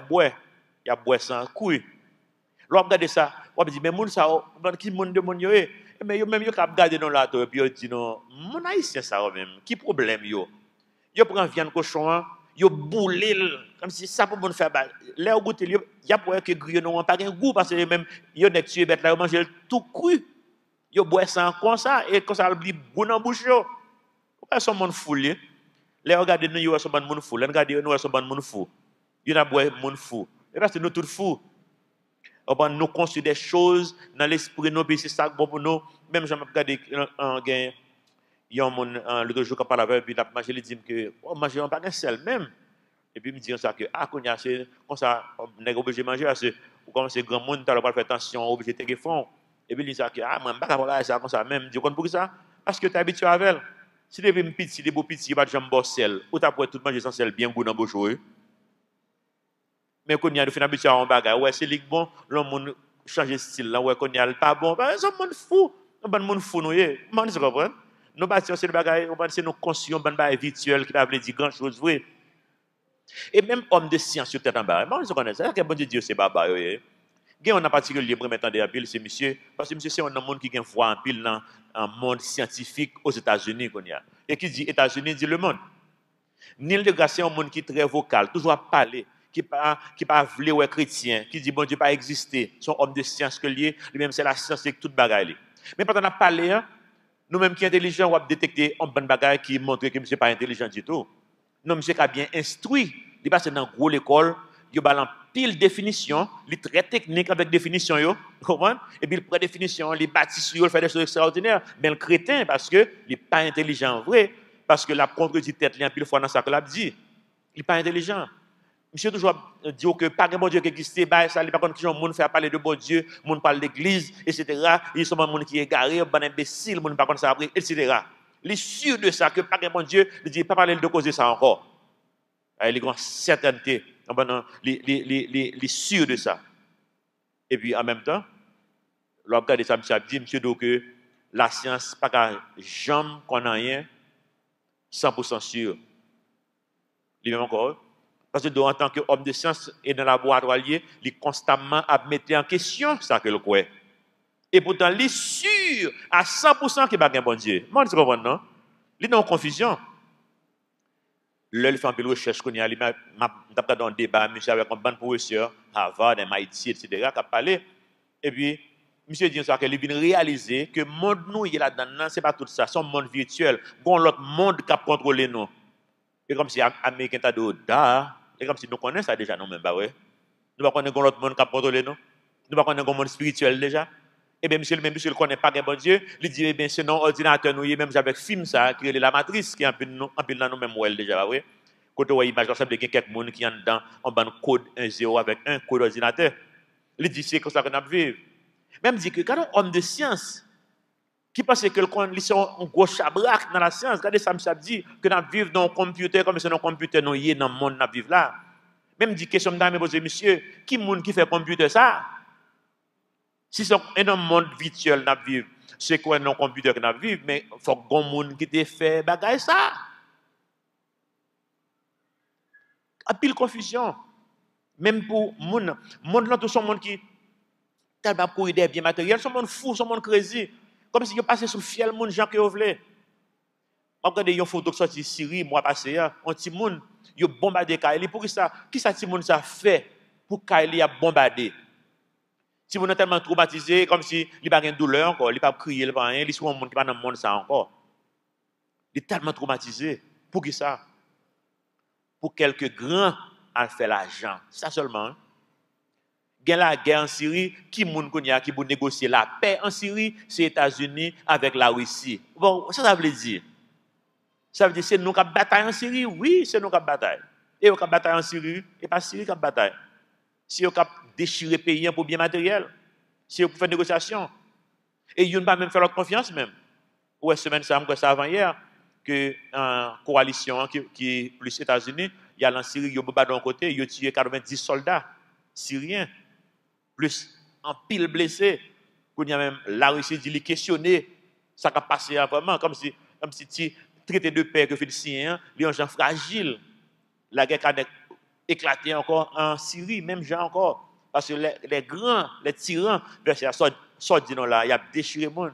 boire sans couille. L'on regarde ça, on dit mais moun ça qui monde de moun yo mais yo même yo cap garder dans la puis yo dit non, mon haïtien ça même, qui problème yo. Yo prend viande cochon, yo boule comme si ça pour bon faire là au goûter il y a pour que grillon non pas un goût parce que même yo nek tué bête là yo manger tout cru. Yo boire sans comme ça et comme ça il dit bon en bouche yo. Pourquoi son monde fou li? Les regardez nous yo son ban moun fou, les regardez nous son ban moun fou. Yo n'a boire moun fou. Et parce que nous tout fou. On nous construire des choses dans l'esprit nous puis c'est ça bon pour nous. Même j'aime regarder un gain il y a un l'autre jour quand parle avec puis il a mangé il dit que on mange pas un seul même. Et puis il me dit ça que ah qu'on y a c'est comme ça on est obligé de manger parce que comme c'est grand monde t'as pas faire attention obligé de fond. Et puis il dit ça que ah moi pas capable ça comme ça même dit pour ça parce que tu es habitué avec. Si tu es petit, des beaux petits, pas de jambes sel, ou tu as tout manger sans sel bien goût dans bouche. Mais quand il y a des habitués à un bagage, ouais, c'est bon, l'homme change de style là, ouais, quand il y a pas bon, c'est un monde fou. Un bon monde fou nous est. Comment tu comprends? Nous bâtissons c'est le bagage, on pense nous conscients ban bagage virtuel qui va dire grand chose vrai. Et même homme de science sur tête en bas. Moi je connais ça, que bon Dieu c'est baba yo. Gen on a particulier pour mettre en pile c'est monsieur parce que monsieur c'est un monde qui gagne foi en pile dans un monde scientifique aux États-Unis qu'on y a. Et qui dit États-Unis dit le monde. Neil deGrasse c'est un monde qui est très vocal, toujours à parler, qui pas vle ouais chrétien, qui dit bon Dieu pas exister, son homme de science que lié, lui-même c'est la science et toute bagaille. Mais pendant on a parlé nous même qui intelligent on va détecter un bon bagaille qui montre que monsieur pas intelligent du tout. Non monsieur qui a bien instruit, il passe dans gros l'école, il balance pile définition, il très technique avec définition yo, comprendre? Et puis il prend définition, il bâtit il fait des choses extraordinaires, mais le crétin parce que il est pas intelligent vrai, parce que la contredit tête li en pile fois dans ça que l'a dit. Il est pas intelligent. Monsieur toujours dit que pas de bon Dieu qui existe, bah ça il pas contre qui monde fait parler de bon Dieu, monde parle de l'église, etc. Ils sont monde qui est égaré, bon imbécile, monde pas contre ça après, etc. Il est sûr de ça que pas de bon Dieu, il dit pas parler de causer ça encore. Il est une certainté. Les sûr de ça. Et puis en même temps, l'homme de ça, monsieur dit, monsieur, donc la science, pas qu'à jamais qu'on a rien, 100% sûr. Lui-même encore. Parce que en tant qu'homme de science et dans le laboratoire, il est constamment à mettre en question ça que le croit. Et pourtant, il est sûr à 100% qu'il n'y a pas de bon Dieu. Moi, tu comprends, non? Il est dans confusion. Là, il fait un peu de recherche, il y a un débat, monsieur, avec un bon professeur, Harvard, MIT, etc., qui a parlé. Et puis, monsieur dit ça, qu'il vient réaliser que le monde, nous, il est là-dedans, ce n'est pas tout ça, c'est un monde virtuel. Il y a l'autre monde qui a contrôlé nous. Et comme si les Américains t'ont dit, et comme si nous connaissons ça déjà, non, même pas, ouais. Nous ne connaissons pas l'autre monde qui a contrôlé nous. Nous ne connaissons pas le monde spirituel déjà. Et bien, monsieur, même monsieur ne connaît pas de bon Dieu, il dit, eh bien, c'est non ordinateur, nous, même avec film, ça, qui est la matrice, qui est un peu dans nous, même, ouais, déjà, oui. Quand on voit l'image, on sait qu'il y a quelqu'un qui est dedans, on a un code 1-0 avec un code ordinateur. Il dit, c'est comme ça qu'on a vécu. Même dit que quand on homme de science, qui pense que ils sont un gros chabrac dans la science, regardez ça, me dit que nous vivons dans un computer, comme si un computer, nous y est dans le monde, nous vivons là. Même dit, question de poser, monsieur, qui monde qui fait computer ça? Si c'est un monde virtuel, nous vivons, c'est quoi un computer que nous vivons, mais il faut que monde qui te fait bagaille ça. A pile confusion. Même pour monde là, tout son monde qui tellement courir des biens matériels, son monde fou, son monde crazy. Comme si il passait sous le fiel, monde gens qui voulaient. Regardez une photo qui sorti Syrie mois passé, un petit monde, il a bombardé Kaili. Pour ça, qui ça petit monde ça fait pour Kaili a bombardé? Si vous êtes tellement traumatisé, comme si il n'a pas de douleur encore, il n'a pas crié, il n'a pas rien, il est un monde qui n'a pas dans le monde ça encore. Il est tellement traumatisé. Pour qui ça? Pour quelques grands à faire l'argent. Ça seulement. Hein? Il y a la guerre en Syrie, qui veut négocier la paix en Syrie, c'est les États-Unis avec la Russie. Bon, ça veut dire. Ça veut dire c'est nous qui bataille en Syrie? Oui, c'est nous qui bataille. Et nous qui bataille en Syrie, et pas Syrie qui bataille. Si vous déchirer le pays pour bien matériel, si vous faire négociation. Et vous ne pas même faire leur confiance même. Ouais, semaine ça, avant hier, que en coalition qui est plus États-Unis, il y a en Syrie, il y a d'un côté, il y a tué 90 soldats syriens, plus en pile blessés. Il y a même la Russie dit questionner ça qui a passé vraiment, comme si traité de paix que fait le Syrien, les gens fragiles. La guerre a éclaté encore en Syrie, même gens encore. Parce que les grands, les tyrans, sortent dit non là, il y a déchiré le monde.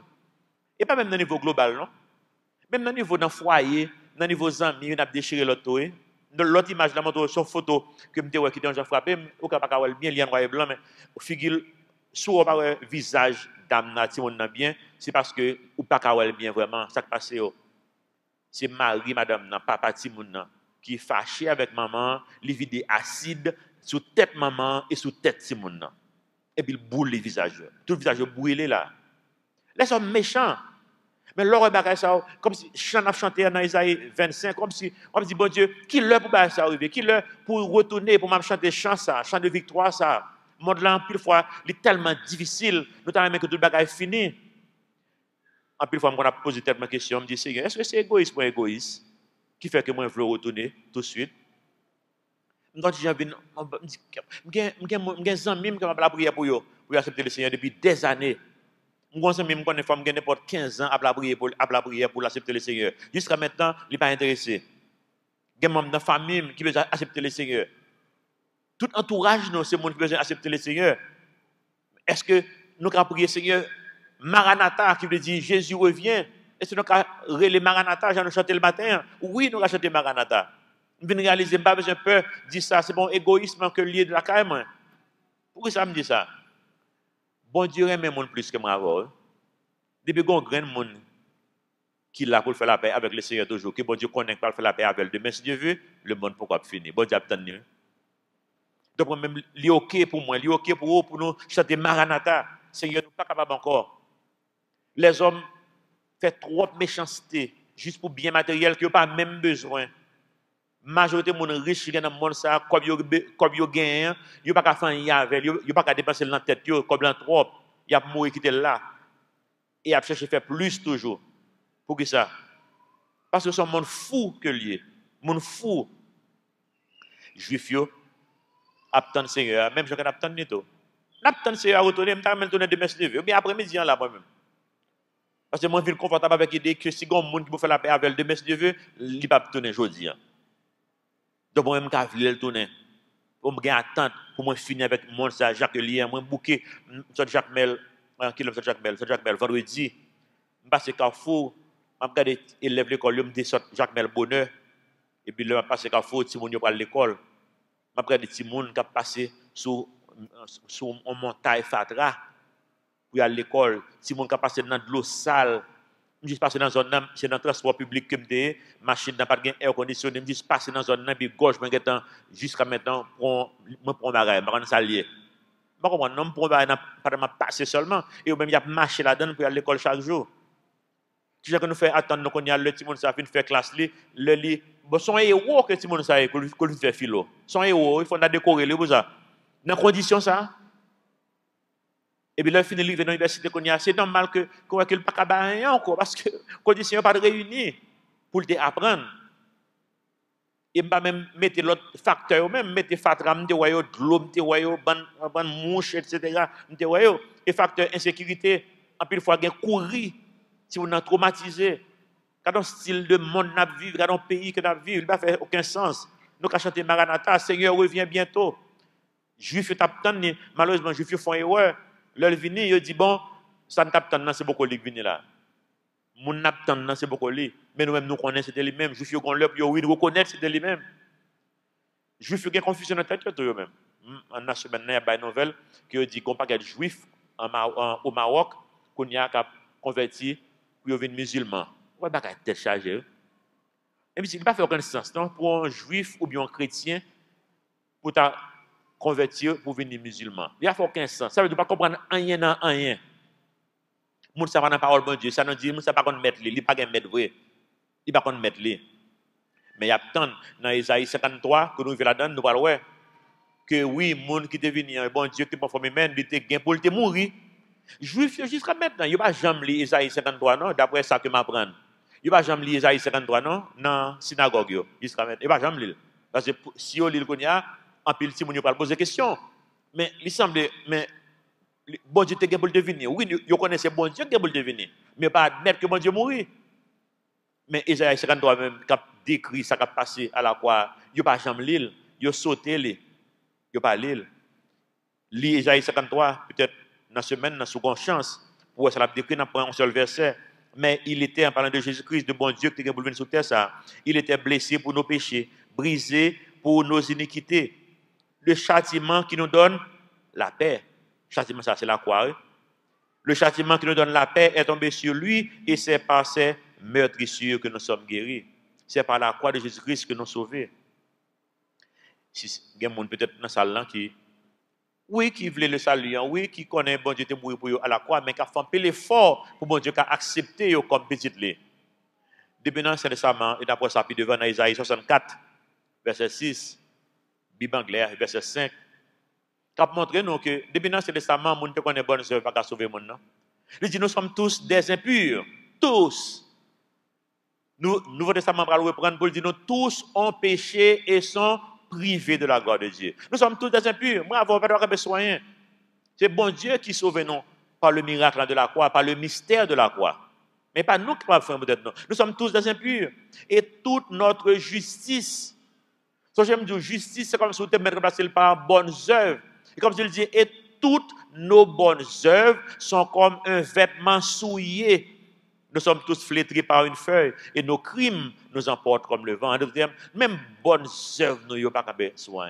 Et pas même dans le niveau global, non? Même dans le niveau d'un foyer, dans le niveau des amis, on a déchiré l'autre. L'autre image, la montre sur photo que je vois qui est frappé, au cas pas bien, lien noir et blanc, mais au figure, sur le visage d'âme, si on a bien, c'est parce que ou pas bien vraiment, ça qui passe. C'est Marie, madame, papa Timoun, qui est fâché avec maman, il vide acide sur tête maman et sur tête Timoun. Et puis il boule les visages. Tout le visage brûlé là. Là, ils sont méchants. Mais l'heure de ça, comme si chant a chanté dans Isaïe 25, comme si on dit, bon Dieu, qui l'heure pour ça arriver, qui l'heure pour retourner, pour me chanter chant ça, chant de victoire ça. Le monde là, pile fois, il est tellement difficile, notamment que tout le bagage est fini. En pile fois, on a posé tellement de questions, on me dit, Seigneur, est-ce que c'est égoïste ou égoïste qui fait que moi, je veux retourner tout de suite? Quand j'ai envie, je me des amis qui m'ont la prière pour accepter le Seigneur depuis des années. Je me suis une femme qui a n'importe 15 ans à la prière pour accepter le Seigneur. Jusqu'à maintenant, il n'est pas intéressé. Il y a un membre de la famille qui veut accepter le Seigneur. Tout entourage, c'est le monde qui veut accepter le Seigneur. Est-ce que nous avons prié le Seigneur Maranatha, qui veut dire Jésus revient? Est-ce que nous avons relé Maranatha, j'en ai chanté le matin? Oui, nous avons chanté Maranatha. Je viens de réaliser, je n'ai pas besoin de dire ça, c'est bon égoïsme que lié de la carrière. Pourquoi ça me dit ça? Bon Dieu aime le monde plus que moi. Depuis qu'on a un monde qui l'a pour faire la paix avec le Seigneur toujours, que bon Dieu connaît pas faire la paix avec Dieu. Mais si Dieu veut, le monde pourquoi finir. Bon Dieu attend. Donc même li OK pour moi, li OK pour vous, pour nous chanter Maranatha. Seigneur, nous pas capable encore. Les hommes font trop de méchanceté juste pour bien matériel qui n'ont pas même besoin. Majorité de monde riche qui dans le monde ça comme yo gagne, yo pas faire rien avec, yo pas dépenser dans tête yo comme dans trop, y a mourir quitter là et a chercher faire plus toujours. Pour que ça? Parce que c'est un monde fou que lié, monde fou. Juif yo attend Seigneur, même je connais attend neto. N'attend Seigneur retourner, me retourner demain se lever, bien après-midi là moi même. Parce que moi je suis confortable avec l'idée que si un monde qui veut faire la paix avec demain se lever, il pas retourner aujourd'hui. Donc, moi, je vais tourner. Pour me attendre, pour moi finir avec mon Jacques Lien, moi bouquet, Jacques Mel, Jacques Mel, vendredi, je passe Carrefour, je regarde élève l'école, je me descends Jacques Mel Bonheur, et puis là, je passe Carrefour, Timon pour l'école. Je regarde Timon qui a passé sur une montagne Fatra, pour aller à l'école, Timon qui a passé dans de l'eau sale. Je suis passé dans une zone, c'est dans le transport public que je machine n'a pas de air conditionné, je suis passé dans une zone, puis gauche, jusqu'à maintenant, je prends ma raie, je prends ça lié. Je comprends, non, je prends pas passer seulement, et même il y a marché là-dedans pour aller à l'école chaque jour. Tu sais que nous faisons attendre, qu'on y a le petit monde, ça fait faire classe, le lit, son héros que le petit monde, ça qu'on fait philo. Son héros, il faut décorer, pour ça. Dans condition ça. Et puis là, fini de l'université, c'est normal que qu'on ne pas capable encore parce que les conditions pas réunies pour te apprendre. Et pas même mettre l'autre facteur, même mettre fatram, de l'eau, ban mouche, etc. Et facteur insécurité, en plus, il faut courir si on est traumatisé. Quand on style de monde n'a vivre, quand on pays que n'a vivre, il n'a fait aucun sens. Nous avons chanté Maranatha, Seigneur revient bientôt. Juifs t'attendent, malheureusement, Juifs font erreur. Leur vini, il dit bon, ça ne t'attend pas, c'est beaucoup qui vient là. Mon n'attend c'est beaucoup lui, mais nous-mêmes nous connaissons c'était lui-même. Juif yo gon l'op yo oui reconnaître c'était lui-même. Juif yo gen confusion dans tête yo même. En a semaine il y a une nouvelle qui dit qu'on paquet juif au Maroc qu'on y a converti pour devenir musulman. Ouais bagay tête chargé. Et puis il pas fait aucun sens non pour un juif ou bien un chrétien pour ta convertir pour devenir musulman. Il y a aucun sens. Ça veut dire pas comprendre rien dans rien. Moun sa pas dans parole bon Dieu, ça non dit moun sa pas qu'on mettre li, il pas gen mettre vrai. Il pas qu'on mettre li. Mais il y a tant dans Isaïe 53 que nous vivons là-dedans, nous parlons que oui, moun qui est venu un bon Dieu qui pas formé même, il était gain pour le mourir. Juif jusqu'à maintenant, il pas jamais lire Isaïe 53 non, d'après ça que m'apprendre. Il pas jamais lire Isaïe 53 non dans synagogue yo, jusqu'à maintenant. Il pas jamais lire parce que si on lit le konya, en pile si moun yo pas poser question. Mais il semble mais bon Dieu te pour devenir. Oui, vous connaissez bon Dieu qui pour devenir, mais pas admettre que bon Dieu mourit. Mais Isaïe 53 même qui décrit ça qui a passé à la croix, il pas jamais lire, il sauté li. Il pas lire. Li Isaïe 53 peut-être dans semaine dans seconde chance pour ça l'a décrit dans un seul verset, mais il était en parlant de Jésus-Christ de bon Dieu qui est pour venir sur terre ça. Il était blessé pour nos péchés, brisé pour nos iniquités. Le châtiment qui nous donne la paix. Châtiment, ça, c'est la croix. Le châtiment qui nous donne la paix est tombé sur lui et c'est par ses meurtrissures que nous sommes guéris. C'est par la croix de Jésus-Christ que nous sommes sauvés. Si il y a des gens peut-être dans la salle qui, oui, qui voulait le salut, oui, qui connaît bon Dieu mourir pour eux à la croix, mais qui a fait un peu l'effort pour bon Dieu qui a accepté comme petit lait. Depuis l'Ancien Testament, et d'après ça, puis devant dans Isaïe 64, verset 6, Bible anglaise, verset 5, qui a montré nous que depuis l'Ancien Testament, les gens qui connaissent bonnes œuvres pas sauver le monde. Il dit nous sommes tous des impurs, tous. Nous, Nouveau Testament va le reprendre pour dire nous tous ont péché et sont privés de la gloire de Dieu. Nous sommes tous des impurs. Moi, avant, pas besoin. C'est bon Dieu qui sauve nous par le miracle de la croix, par le mystère de la croix. Mais pas nous qui pouvons faire peut-être non. Nous sommes tous des impurs. Et toute notre justice, so j'aime dire justice, c'est comme si vous te mettez placé par bonnes œuvres. Et comme je le dis, et toutes nos bonnes œuvres sont comme un vêtement souillé. Nous sommes tous flétris par une feuille et nos crimes nous emportent comme le vent. En d'autres termes, même bonnes œuvres, nous n'avons pas capé soin.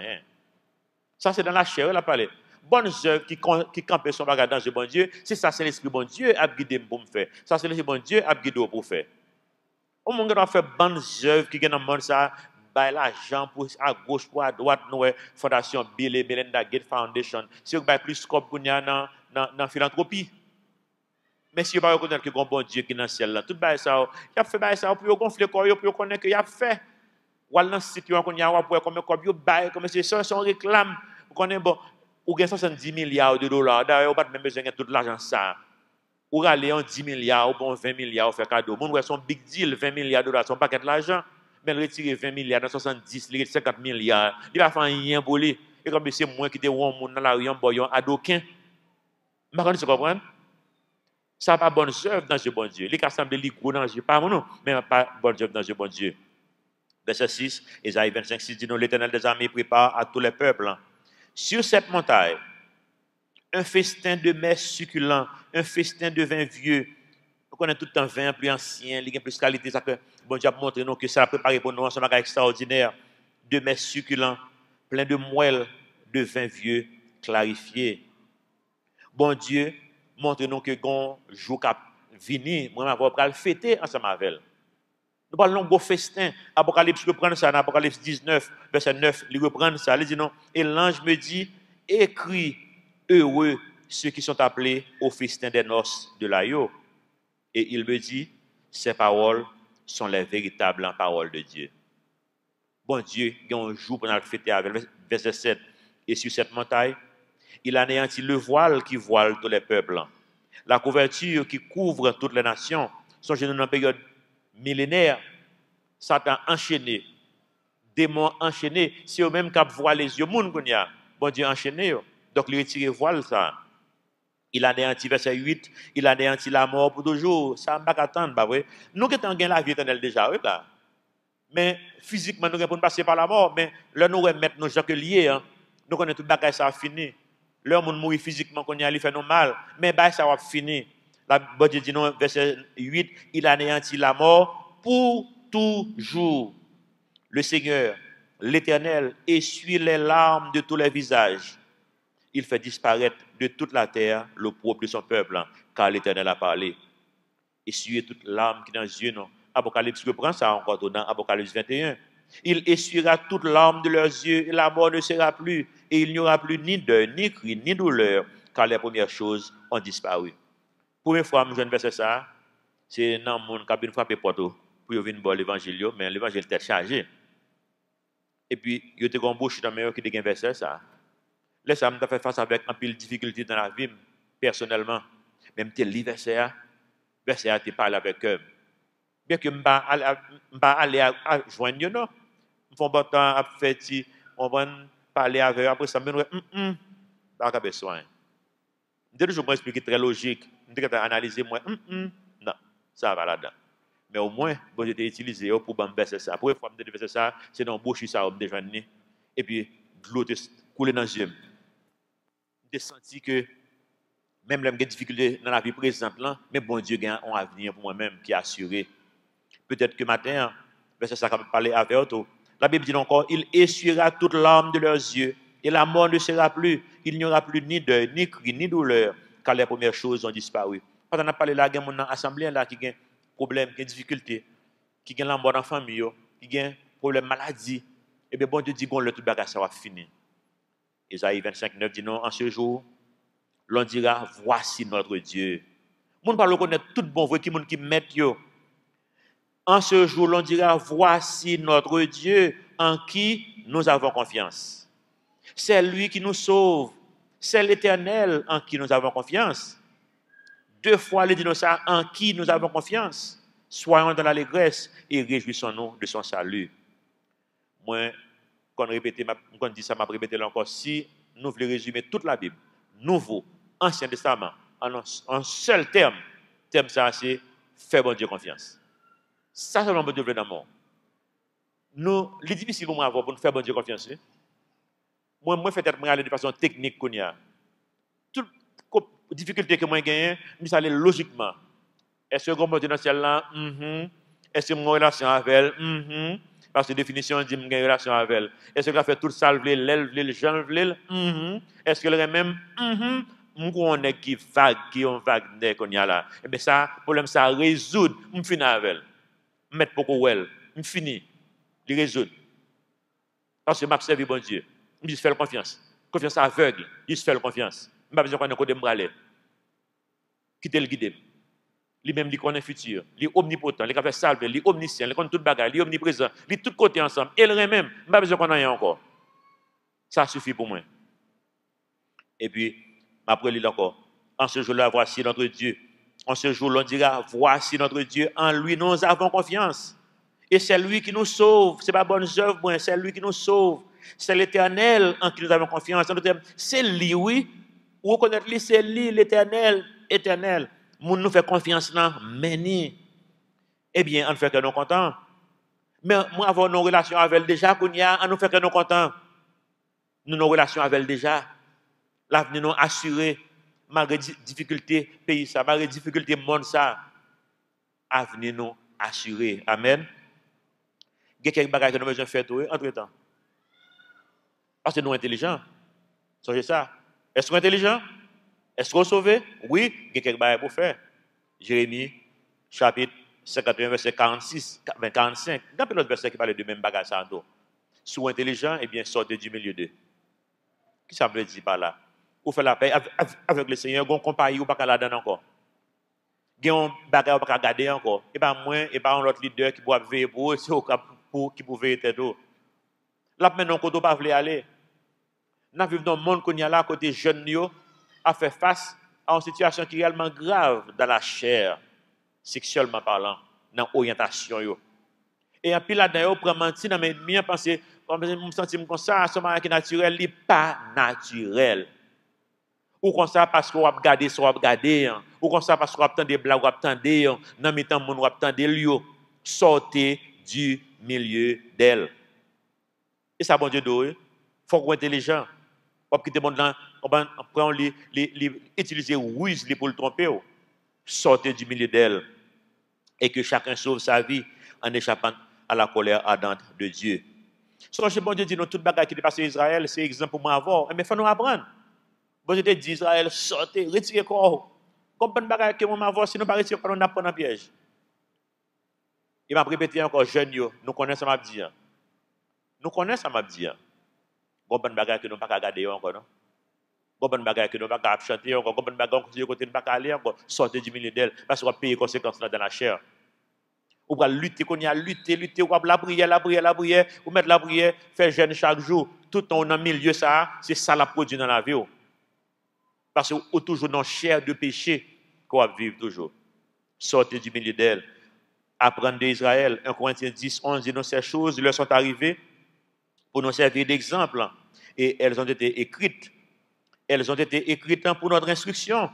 Ça, c'est dans la chair, la parler. Bonnes œuvres qui campent son bagage dans le bon Dieu, c'est ça, c'est l'esprit bon Dieu a guidé pour me faire. Ça, c'est l'esprit bon Dieu a guidé pour faire. Au monde doit faire bonnes œuvres qui gagnent dans le monde, ça, bail l'argent pour à gauche, pour à droite, nous, Fondation Bill et Melinda Gates Foundation. Si vous avez plus de scope qu'on y a dans la philanthropie. Mais si vous ne reconnaissez pas que bon Dieu qui est dans le ciel, tout ça, il a fait ça pour gonfler le corps, pour connaître qu'il a fait. Ou dans le site, qu'on y a pour comme corps, comme c'est ça, on réclame. Vous connaissez, bon, ou gagne 70 milliards de dollars, d'ailleurs, vous n'avez pas même besoin de tout l'argent ça. Ou aller en 10 milliards, ou bon 20 milliards, ou faire cadeau. Mon ouais, son big deal, 20 milliards de dollars, son paquet de l'argent. Mais retirer 20 milliards dans 70, 50 milliards, il va faire rien pour lui. Et comme c'est moi qui te vois mon dans la rue, boyon adoquin. Mais quand tu comprends? Ça n'a pas bonne œuvre dans ce bon Dieu. Les cas semblent les gros dans ce pas non, mais pas bonne œuvre dans ce bon Dieu. Verset 6, Isaïe 25, 6 dit nous, l'Éternel des armées prépare à tous les peuples. Sur cette montagne, un festin de mets succulents, un festin de vin vieux. On connaît tout un vin plus ancien, il y a plus de qualité. Ça que bon Dieu a montré nous que ça a préparé pour nous un bagage extraordinaire. De mets succulents, plein de moelle, de vin vieux, clarifié. Bon Dieu, montre-nous que quand jour cap vini, moi on va le fêter ensemble avec elle. Nous parlons de festin. Apocalypse reprend ça, dans Apocalypse 19, verset 9, il reprend ça. Il dit non, et l'ange me dit, écris, heureux ceux qui sont appelés au festin des noces de l'agneau. Et il me dit, ces paroles sont les véritables paroles de Dieu. Bon Dieu, il y a un jour pour nous fêter avec verset 7. Et sur cette montagne, il anéantit le voile qui voile tous les peuples. La couverture qui couvre toutes les nations. Songez dans une période millénaire, Satan enchaîné, démons enchaînés, c'est eux-mêmes qui voient les yeux, bon Dieu enchaîné. Donc il retire voile ça. Il anéantit verset 8, il anéantit la mort pour toujours. Ça ne va pas attendre, pas vrai? Nous qui avons la vie éternelle déjà, oui, là. Mais physiquement, nous avons passer par la mort, mais là, nous remettons nos gens liés, hein. Nous connaissons tout le bagage, ça a fini. L'homme mourit physiquement, qu'on y a fait nous mal, mais ça va finir. La Bible dit non, verset 8, il anéantit la mort pour toujours. Le Seigneur, l'Éternel, essuie les larmes de tous les visages. Il fait disparaître de toute la terre l'opprobre de son peuple, car l'Éternel a parlé. Essuyer toute larme qui est dans les yeux, non. Apocalypse reprend ça encore dans Apocalypse 21. Il essuiera toute larme de leurs yeux, et la mort ne sera plus, et il n'y aura plus ni deuil, ni cri, ni douleur, car les premières choses ont disparu. Première fois, je ne verset ça, c'est dans le monde qui a bien frappé porte pour venir voir l'évangile, mais l'évangile était chargé. Et puis, il y a des bouche dans le qui a un verset ça. Là, ça m'a fait face avec un pile de difficultés dans la vie, personnellement. Même tes livres, verset, tu parles avec eux. Bien que je ne pas aller à joindre, non. Je fais un bon temps à faire, on va parler avec eux, après ça, je me dis, pas besoin. Je vais toujours expliquer très logique. Je vais analyser, moi, non, ça va là-dedans. Mais au moins, bon, j'ai utilisé pour verser ça. Pour une fois, je verser ça, c'est dans le bouche, ça, on déjà et puis, de l'eau coule dans les yeux. J'ai senti que, même les difficultés dans la vie présente, là, mais bon Dieu a un avenir pour moi-même qui est assuré. Peut-être que matin, verset ça, quand je parlais avec toi, la Bible dit encore, il essuiera toute larme de leurs yeux, et la mort ne sera plus. Il n'y aura plus ni deuil, ni cri, ni douleur, car les premières choses ont disparu. Quand on a parlé là, il y a dans l'assemblée là qui a des problèmes, qui a des difficultés, qui a la mort dans la famille, qui a des problèmes de maladie. Et bien, bon Dieu dit que le tout bagage ça va finir. Isaïe 25, 9 dit non, en ce jour, l'on dira, voici notre Dieu. Moun pas le connaître tout bon vrai qui met yo. En ce jour, l'on dira, voici notre Dieu en qui nous avons confiance. C'est lui qui nous sauve. C'est l'Éternel en qui nous avons confiance. Deux fois, il dit nous ça, en qui nous avons confiance. Soyons dans l'allégresse et réjouissons-nous de son salut. Moi, quand on dit ça, je répété encore. Si nous voulons résumer toute la Bible, Nouveau, Ancien Testament, en un seul terme, ça c'est faire bon Dieu confiance. Ça, c'est le bon Dieu dans le monde. Nous, les difficiles pour moi pour nous faire bon Dieu confiance. Moi, je fais peut-être aller de façon technique qu'on y a. Toute difficulté que moi j'ai, je aller logiquement. Est-ce que je suis dans celle-là? Est-ce que j'ai une relation avec elle? Parce que la définition dit que j'ai une relation avec elle. Est-ce que je fais tout ça, le jeune, est-ce que le même? On est qui vague, qui on vague qu'on y a là. Et bien ça, le problème, ça résout. Je finis avec elle. Je mets beaucoup elle. Je finis. Je résout. Parce que je servi bon Dieu. Je fais confiance. Confiance aveugle. Je fais confiance. Je n'ai pas besoin qu'on ait côté m'braler. Quitter le guide. Lui-même, il connaît le futur. Il est omnipotent. Il est salvé. Il est omniscient. Il connaît tout bagage. Il est omniprésent. Il est tout côté ensemble. Et le même. Je n'ai pas besoin qu'on ait encore. Ça suffit pour moi. Et puis, après, il encore. En ce jour-là, voici notre Dieu. En ce jour, l'on dira, voici notre Dieu. En lui, nous avons confiance. Et c'est lui qui nous sauve. Ce n'est pas bonne œuvre, c'est lui qui nous sauve. C'est l'Éternel en qui nous avons confiance. C'est lui, oui. Ou reconnaître lui, c'est lui, l'Éternel, éternel. Nous fait confiance là, mais eh bien, on fait que nous contents. Mais moi, avoir nos relations avec elle déjà, qu'on y a, on nous fait que nous contents. Nous, nos relations avec elle déjà. L'avenir nous assuré, malgré difficulté pays ça, malgré difficulté monde ça. Avenir nous assuré. Amen. Il y a quelques bagages que nous besoin de faire entre-temps. Parce que nous sommes intelligents. C'est ça. Est-ce qu'on est intelligent? Est-ce qu'on est sauvé? Oui, il y a quelques bagages pour faire. Jérémie, chapitre 51, verset 46, 45. Il y a un autre verset qui parle de même bagage. Sois intelligent, eh bien, sortez du milieu d'eux. Qui ça veut dire par là? Ou faire la paix avec le Seigneur, on compagnie ou pas la donner encore. Il y a un bagage ou pas garder encore. Et pas moi, et pas un autre leader qui doit veiller pour eux, c'est qui peut veiller tête. Là, maintenant, quand on ne peut pas aller, nous vivons dans un monde qu'on y a là, côté jeunes, à faire face à une situation qui est réellement grave dans la chair, sexuellement parlant, dans l'orientation. Et puis là-dedans, on prend mentir dans mes ennemis, penser, je me sens comme ça, c'est un qui est naturel, il n'est pas naturel. Ou comme ça parce qu'on va regarder, ou comme ça parce qu'on va attendre des blagues, on va attendre, dans mes temps, on va attendre, sortez du milieu d'elle. Et ça, bon Dieu, il faut qu'on soit intelligent. On va quitter le monde là, on va utiliser ruse pour le tromper. sortez du milieu d'elle et que chacun sauve sa vie en échappant à la colère ardente de Dieu. Songez, bon Dieu dit, nous, toute bagaille qui est passé à Israël, c'est exemple pour moi avoir. Mais il faut nous apprendre. Bon Dieu dit, Israël, sortez, retirez corps. Combien de bagaille que moi avoir, si nous ne pas retirer, on n'a pas dans piège. Il m'a répété encore, jeune, nous connaissons ma dit. Nous connaissons ma dit. Combien de bagaille que nous ne pas regarder encore, non? Combien de bagaille que nous ne pas chanter encore, combien de bagaille que nous ne pas aller encore, sortez du milieu d'elle, parce qu'on va payer les conséquences dans la chair. Ou va lutter, qu'on y a lutter, ou va la prière, ou mettre la prière, faire jeûne chaque jour, tout dans le milieu ça, c'est ça la produit dans la vie. Parce que toujours dans chair de péché qu'on va vivre toujours. Sortez du milieu d'elle. Apprendre d'Israël. 1 Corinthiens 10, 11 dit, ces choses leur sont arrivées pour nous servir d'exemple. Et elles ont été écrites. Elles ont été écrites pour notre instruction.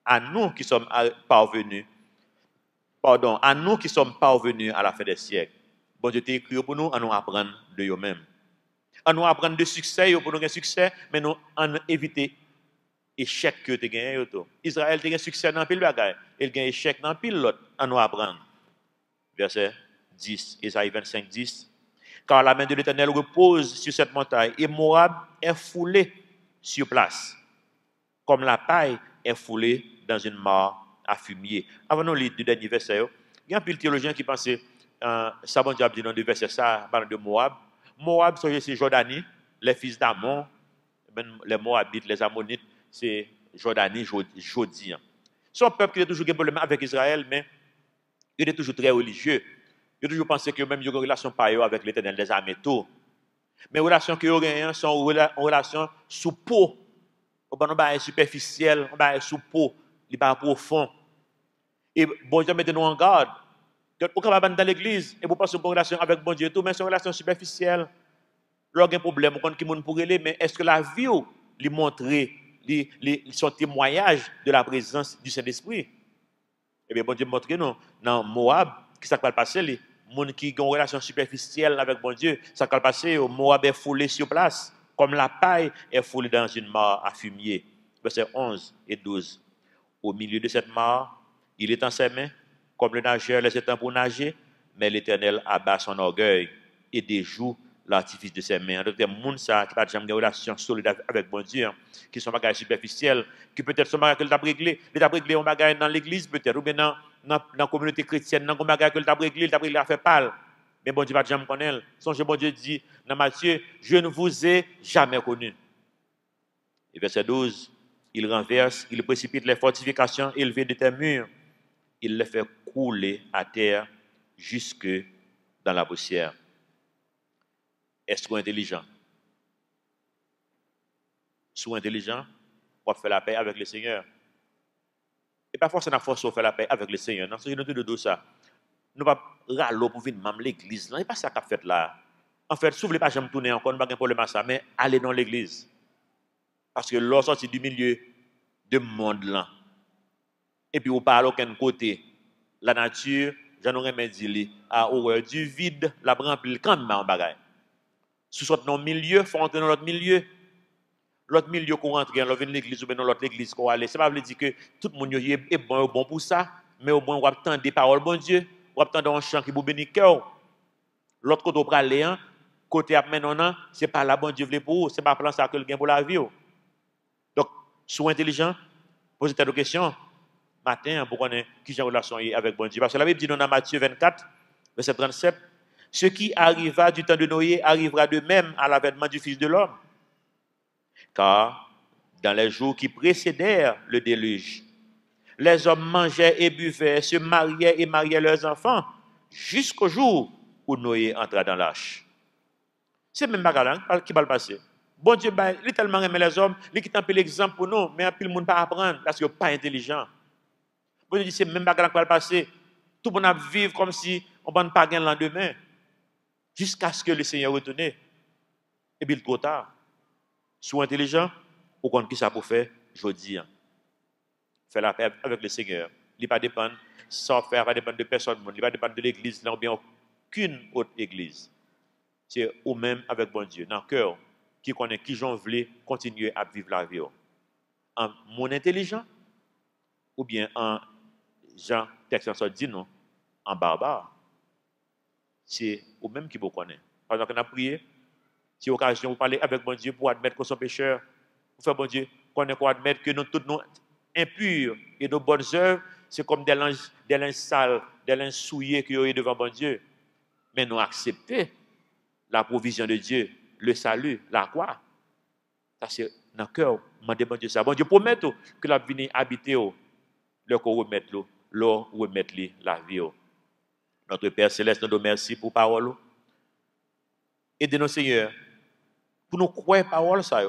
À nous qui sommes parvenus. Pardon, à nous qui sommes parvenus à la fin des siècles. Bon Dieu t'a écrit pour nous, à nous apprendre de eux-mêmes. À nous apprendre de succès, pour nous gagner succès, mais nous en éviter échec que tu gagné. Israël a gagné succès dans pile bagaille, il gagne échec dans pile l'autre, à nous apprendre. Verset 10, Isaïe 25, 10. Car la main de l'Éternel repose sur cette montagne, et Moab est foulé sur place, comme la paille est foulée dans une mare à fumier. Avant de lire le dernier verset, il y a un peu de théologiens qui pensaient, ça bon Dieu dit dans le verset ça, parle de Moab. Moab, c'est Jordanie, les fils d'Amon, les Moabites, les Ammonites, c'est Jordanie, Jodi. C'est un peuple qui a toujours des problèmes avec Israël, mais il est toujours très religieux. Il a toujours pensé que même il y a une relation par eux avec l'Éternel des armées. Mais les relations que ont sont une relation sous peau. On est superficiel, on est sous peau, il n'est pas profond. Et bon Dieu mettez nous en garde. Vous pouvez dans l'église et vous pensez une relation avec bon Dieu, tout, mais c'est une relation superficielle. Lorsqu'il y a un problème, on compte qui monde pour aller, mais est-ce que la vie lui montre son témoignage de la présence du Saint-Esprit? Eh bien, bon Dieu montre nous dans Moab, qui s'est passé, les gens qui ont une relation superficielle avec bon Dieu, ça s'est passé, Moab est foulé sur place, comme la paille est foulée dans une mare à fumier. Versets 11 et 12. Au milieu de cette mare, il est en ses mains, comme le nageur les étend pour nager, mais l'Éternel abat son orgueil et déjoue l'artifice de ses mains. Donc, des gens qui n'ont pas de relation solide avec bon Dieu, qui sont bagages superficiels, qui peut-être sont bagages que l'État réglé. L'État réglé un bagage dans l'église, peut-être, ou bien dans la communauté chrétienne, dans un bagage que l'État réglé a fait pâle. Mais bon Dieu va jamais connaître. Songez, bon Dieu dit dans Matthieu, je ne vous ai jamais connu. Et verset 12, il renverse, il précipite les fortifications élevées de tes murs. Il les fait couler à terre jusque dans la poussière. Est-ce qu'on est intelligent? Sois intelligent, on fait la paix avec le Seigneur. Et pas forcément force de faire la paix avec le Seigneur. Non, c'est une de ça. Nous ne pas râler pour venir même l'église. Non, ce n'est pas ça qu'a fait là. En fait, si vous ne voulez pas jamais tourner encore, nous n'avons pas de problème à ça, mais allez dans l'église. Parce que lorsqu'on sortit du milieu de monde là, et puis vous parlez aucun côté, la nature, j'en aurais même dit, a horreur du vide, la remplit quand même en bagaille. Si vous sortez dans le milieu, il faut entrer dans l'autre milieu. L'autre milieu qu'on rentre dans l'église ou dans l'autre église qu'on aller. Ça ne veut pas dire que tout le monde est bon pour ça, mais au moins on va attendre des paroles, bon Dieu, on va attendre un chant qui vous bénit cœur. L'autre côté, on va aller, côté après maintenant, ce n'est pas la bon Dieu voulait pour vous, ce n'est pas plan ça que le gain pour la vie. Donc, soyez intelligent, posez des questions. Matin, pour connaître qui j'ai relation avec bon Dieu. Parce que la Bible dit dans Matthieu 24, verset 37, ce qui arriva du temps de Noé arrivera de même à l'avènement du Fils de l'homme. Car dans les jours qui précédèrent le déluge, les hommes mangeaient et buvaient, se mariaient et mariaient leurs enfants, jusqu'au jour où Noé entra dans l'arche. C'est même bagarre qui va le passer. Bon Dieu, il tellement aimé les hommes, il quitte un peu l'exemple pour nous, mais un peu le monde pas apprendre parce qu'il n'est pas intelligent. Bon Dieu dit, c'est même bagarre qui va le passer. Tout le monde va vivre comme si on ne va pas gagner le lendemain, jusqu'à ce que le Seigneur retourne. Et puis, il est trop tard. Sois intelligent, ou qu'on qui ça pour faire, je dis. Faire la paix avec le Seigneur. Il ne va pas dépendre, sans faire, va dépendre de personne, il ne va dépendre de l'église, non bien aucune autre église. C'est ou même avec bon Dieu, dans le cœur, qui connaît qui j'en voulais continuer à vivre la vie. En mon intelligent, ou bien en Jean, texte en dit non, en barbare. C'est au même qui vous connaît. Pendant qu'on a prié, c'est occasion de parler avec bon Dieu pour admettre qu'on sont pécheurs, pour faire bon Dieu qu'on est pour admettre que nous tous nous impurs et nos bonnes œuvres, c'est comme des linges sales, des linges souillés qui ont devant bon Dieu. Mais nous accepter la provision de Dieu, le salut, la croix. Ça c'est dans le cœur, demander bon Dieu ça. Bon Dieu promet que la venir habiter le qu'on remette l'eau remettre la vie. Notre Père Céleste, nous te remercie pour parole. Aidez-nous, Seigneur, pour nous croire parole ça.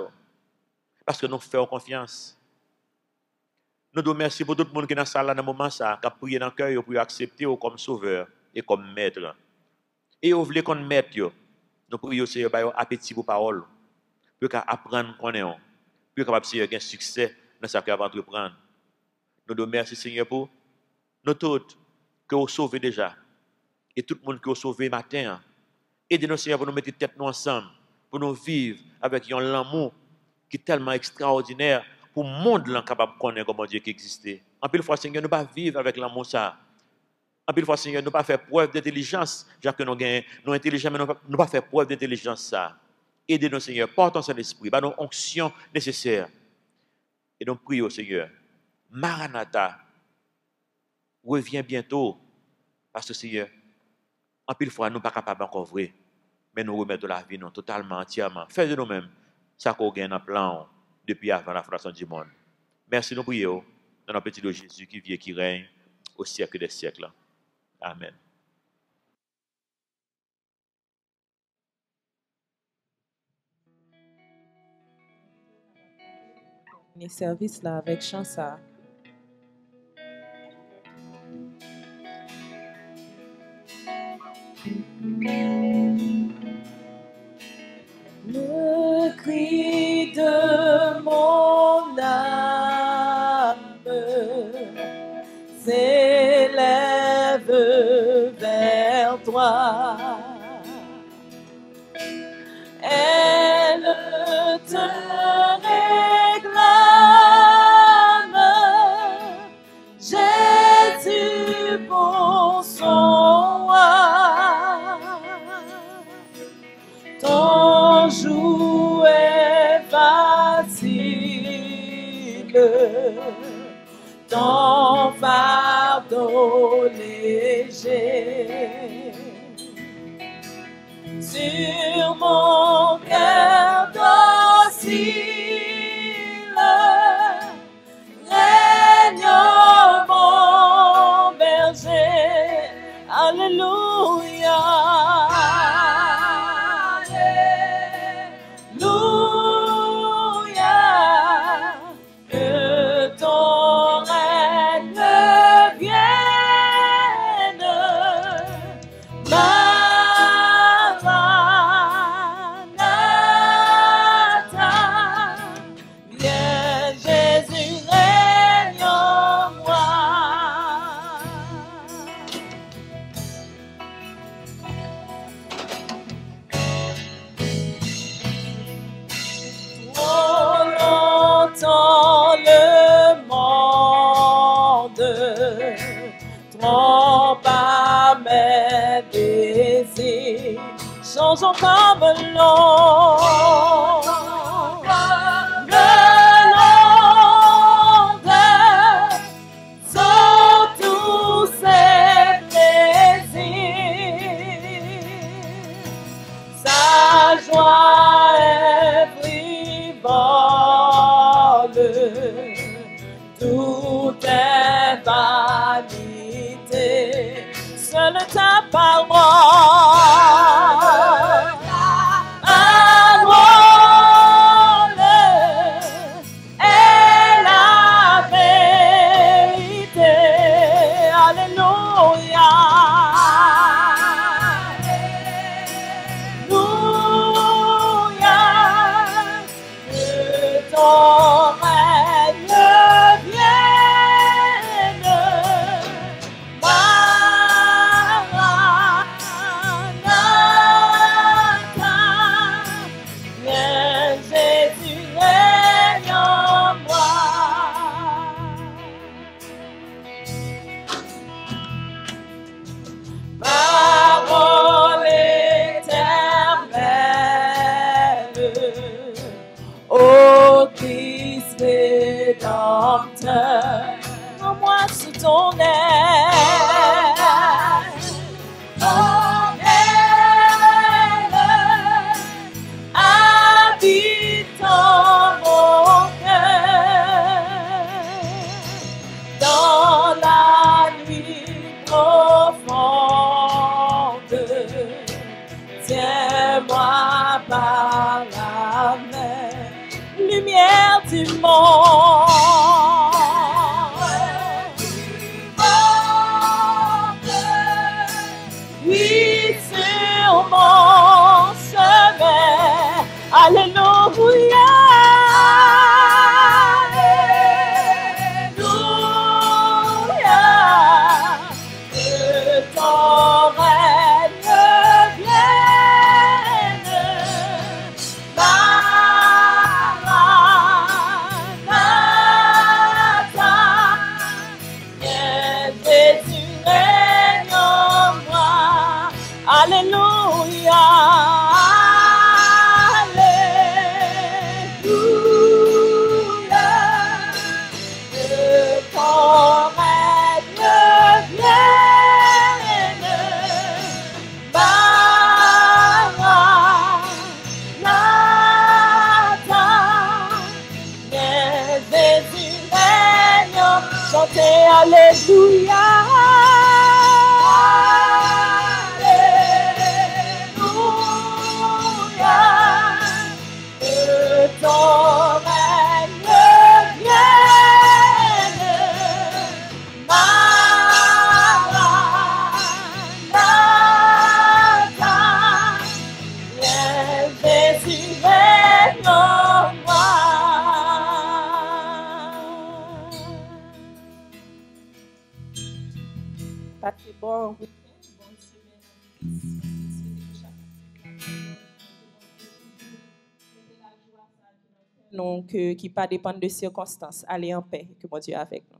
Parce que nous faisons confiance. Nous te remercions pour tout le monde qui est dans la salle dans le moment ça, qui a prié dans le cœur pour accepter comme sauveur et comme maître. Et vous voulez qu'on mette, nous prions, Seigneur, par appétit pour parole, pour apprendre qu'on est, pour capable, Seigneur, gagner succès dans ce qu'on va entreprendre. Nous te remercions, Seigneur, pour nous tous que vous sauvez déjà. Et tout le monde qui est sauvé matin. Aidez-nous, Seigneur, pour nous mettre tête nous ensemble, pour nous vivre avec un amour qui est tellement extraordinaire pour le monde là capable de connaître comment Dieu qui existait. En pile fois, Seigneur, nous ne pas vivre avec l'amour ça. En pile fois, Seigneur, nous ne pas faire preuve d'intelligence, que nous gagnons, nous intelligents, mais nous ne pas faire preuve d'intelligence ça. Aidez-nous, Seigneur, portons son esprit, par nos onctions nécessaires. Et nous prions, Seigneur, Maranatha, reviens bientôt, parce que, Seigneur, en pile fois, nous ne sommes pas capables encore vrai, mais nous remettons la vie nous, totalement, entièrement. Faites de nous-mêmes ça qu'on gagne en plan depuis avant la fondation du monde. Merci, nous prions dans notre petit Jésus qui vit et qui règne au siècle des siècles. Amen. Les services là avec Chansa. Le cri de mon âme s'élève vers toi. Elle te réclame, Jésus pour son roi. Ton joug est facile, ton fardeau léger. Sur mon cœur docile, règne mon berger. Alléluia. Alléluia. Que ton règne vienne. Chanson comme l'onde, sont tous ses plaisirs. Sa joie est frivole, tout est vanité. Seule ta parole est la vérité. Alléluia. Alléluia. Que ton règne vienne. Ô Christ rédempteur, prends-moi sous ton aile. Ton aile habite en mon cœur. Dans la nuit profonde, tiens-moi par la main, lumière du monde. Oui, sur mon chemin, alléluia. Alléluia, alléluia, que ton règne vienne, Maranatha, viens Jésus règne, chantez alléluia. Ton règne vienne, Maranatha, viens Jésus règne en moi. Passez bon week-end, bonne semaine. Donc, qui pas dépendre de circonstances. Allez en paix, que mon Dieu est avec nous.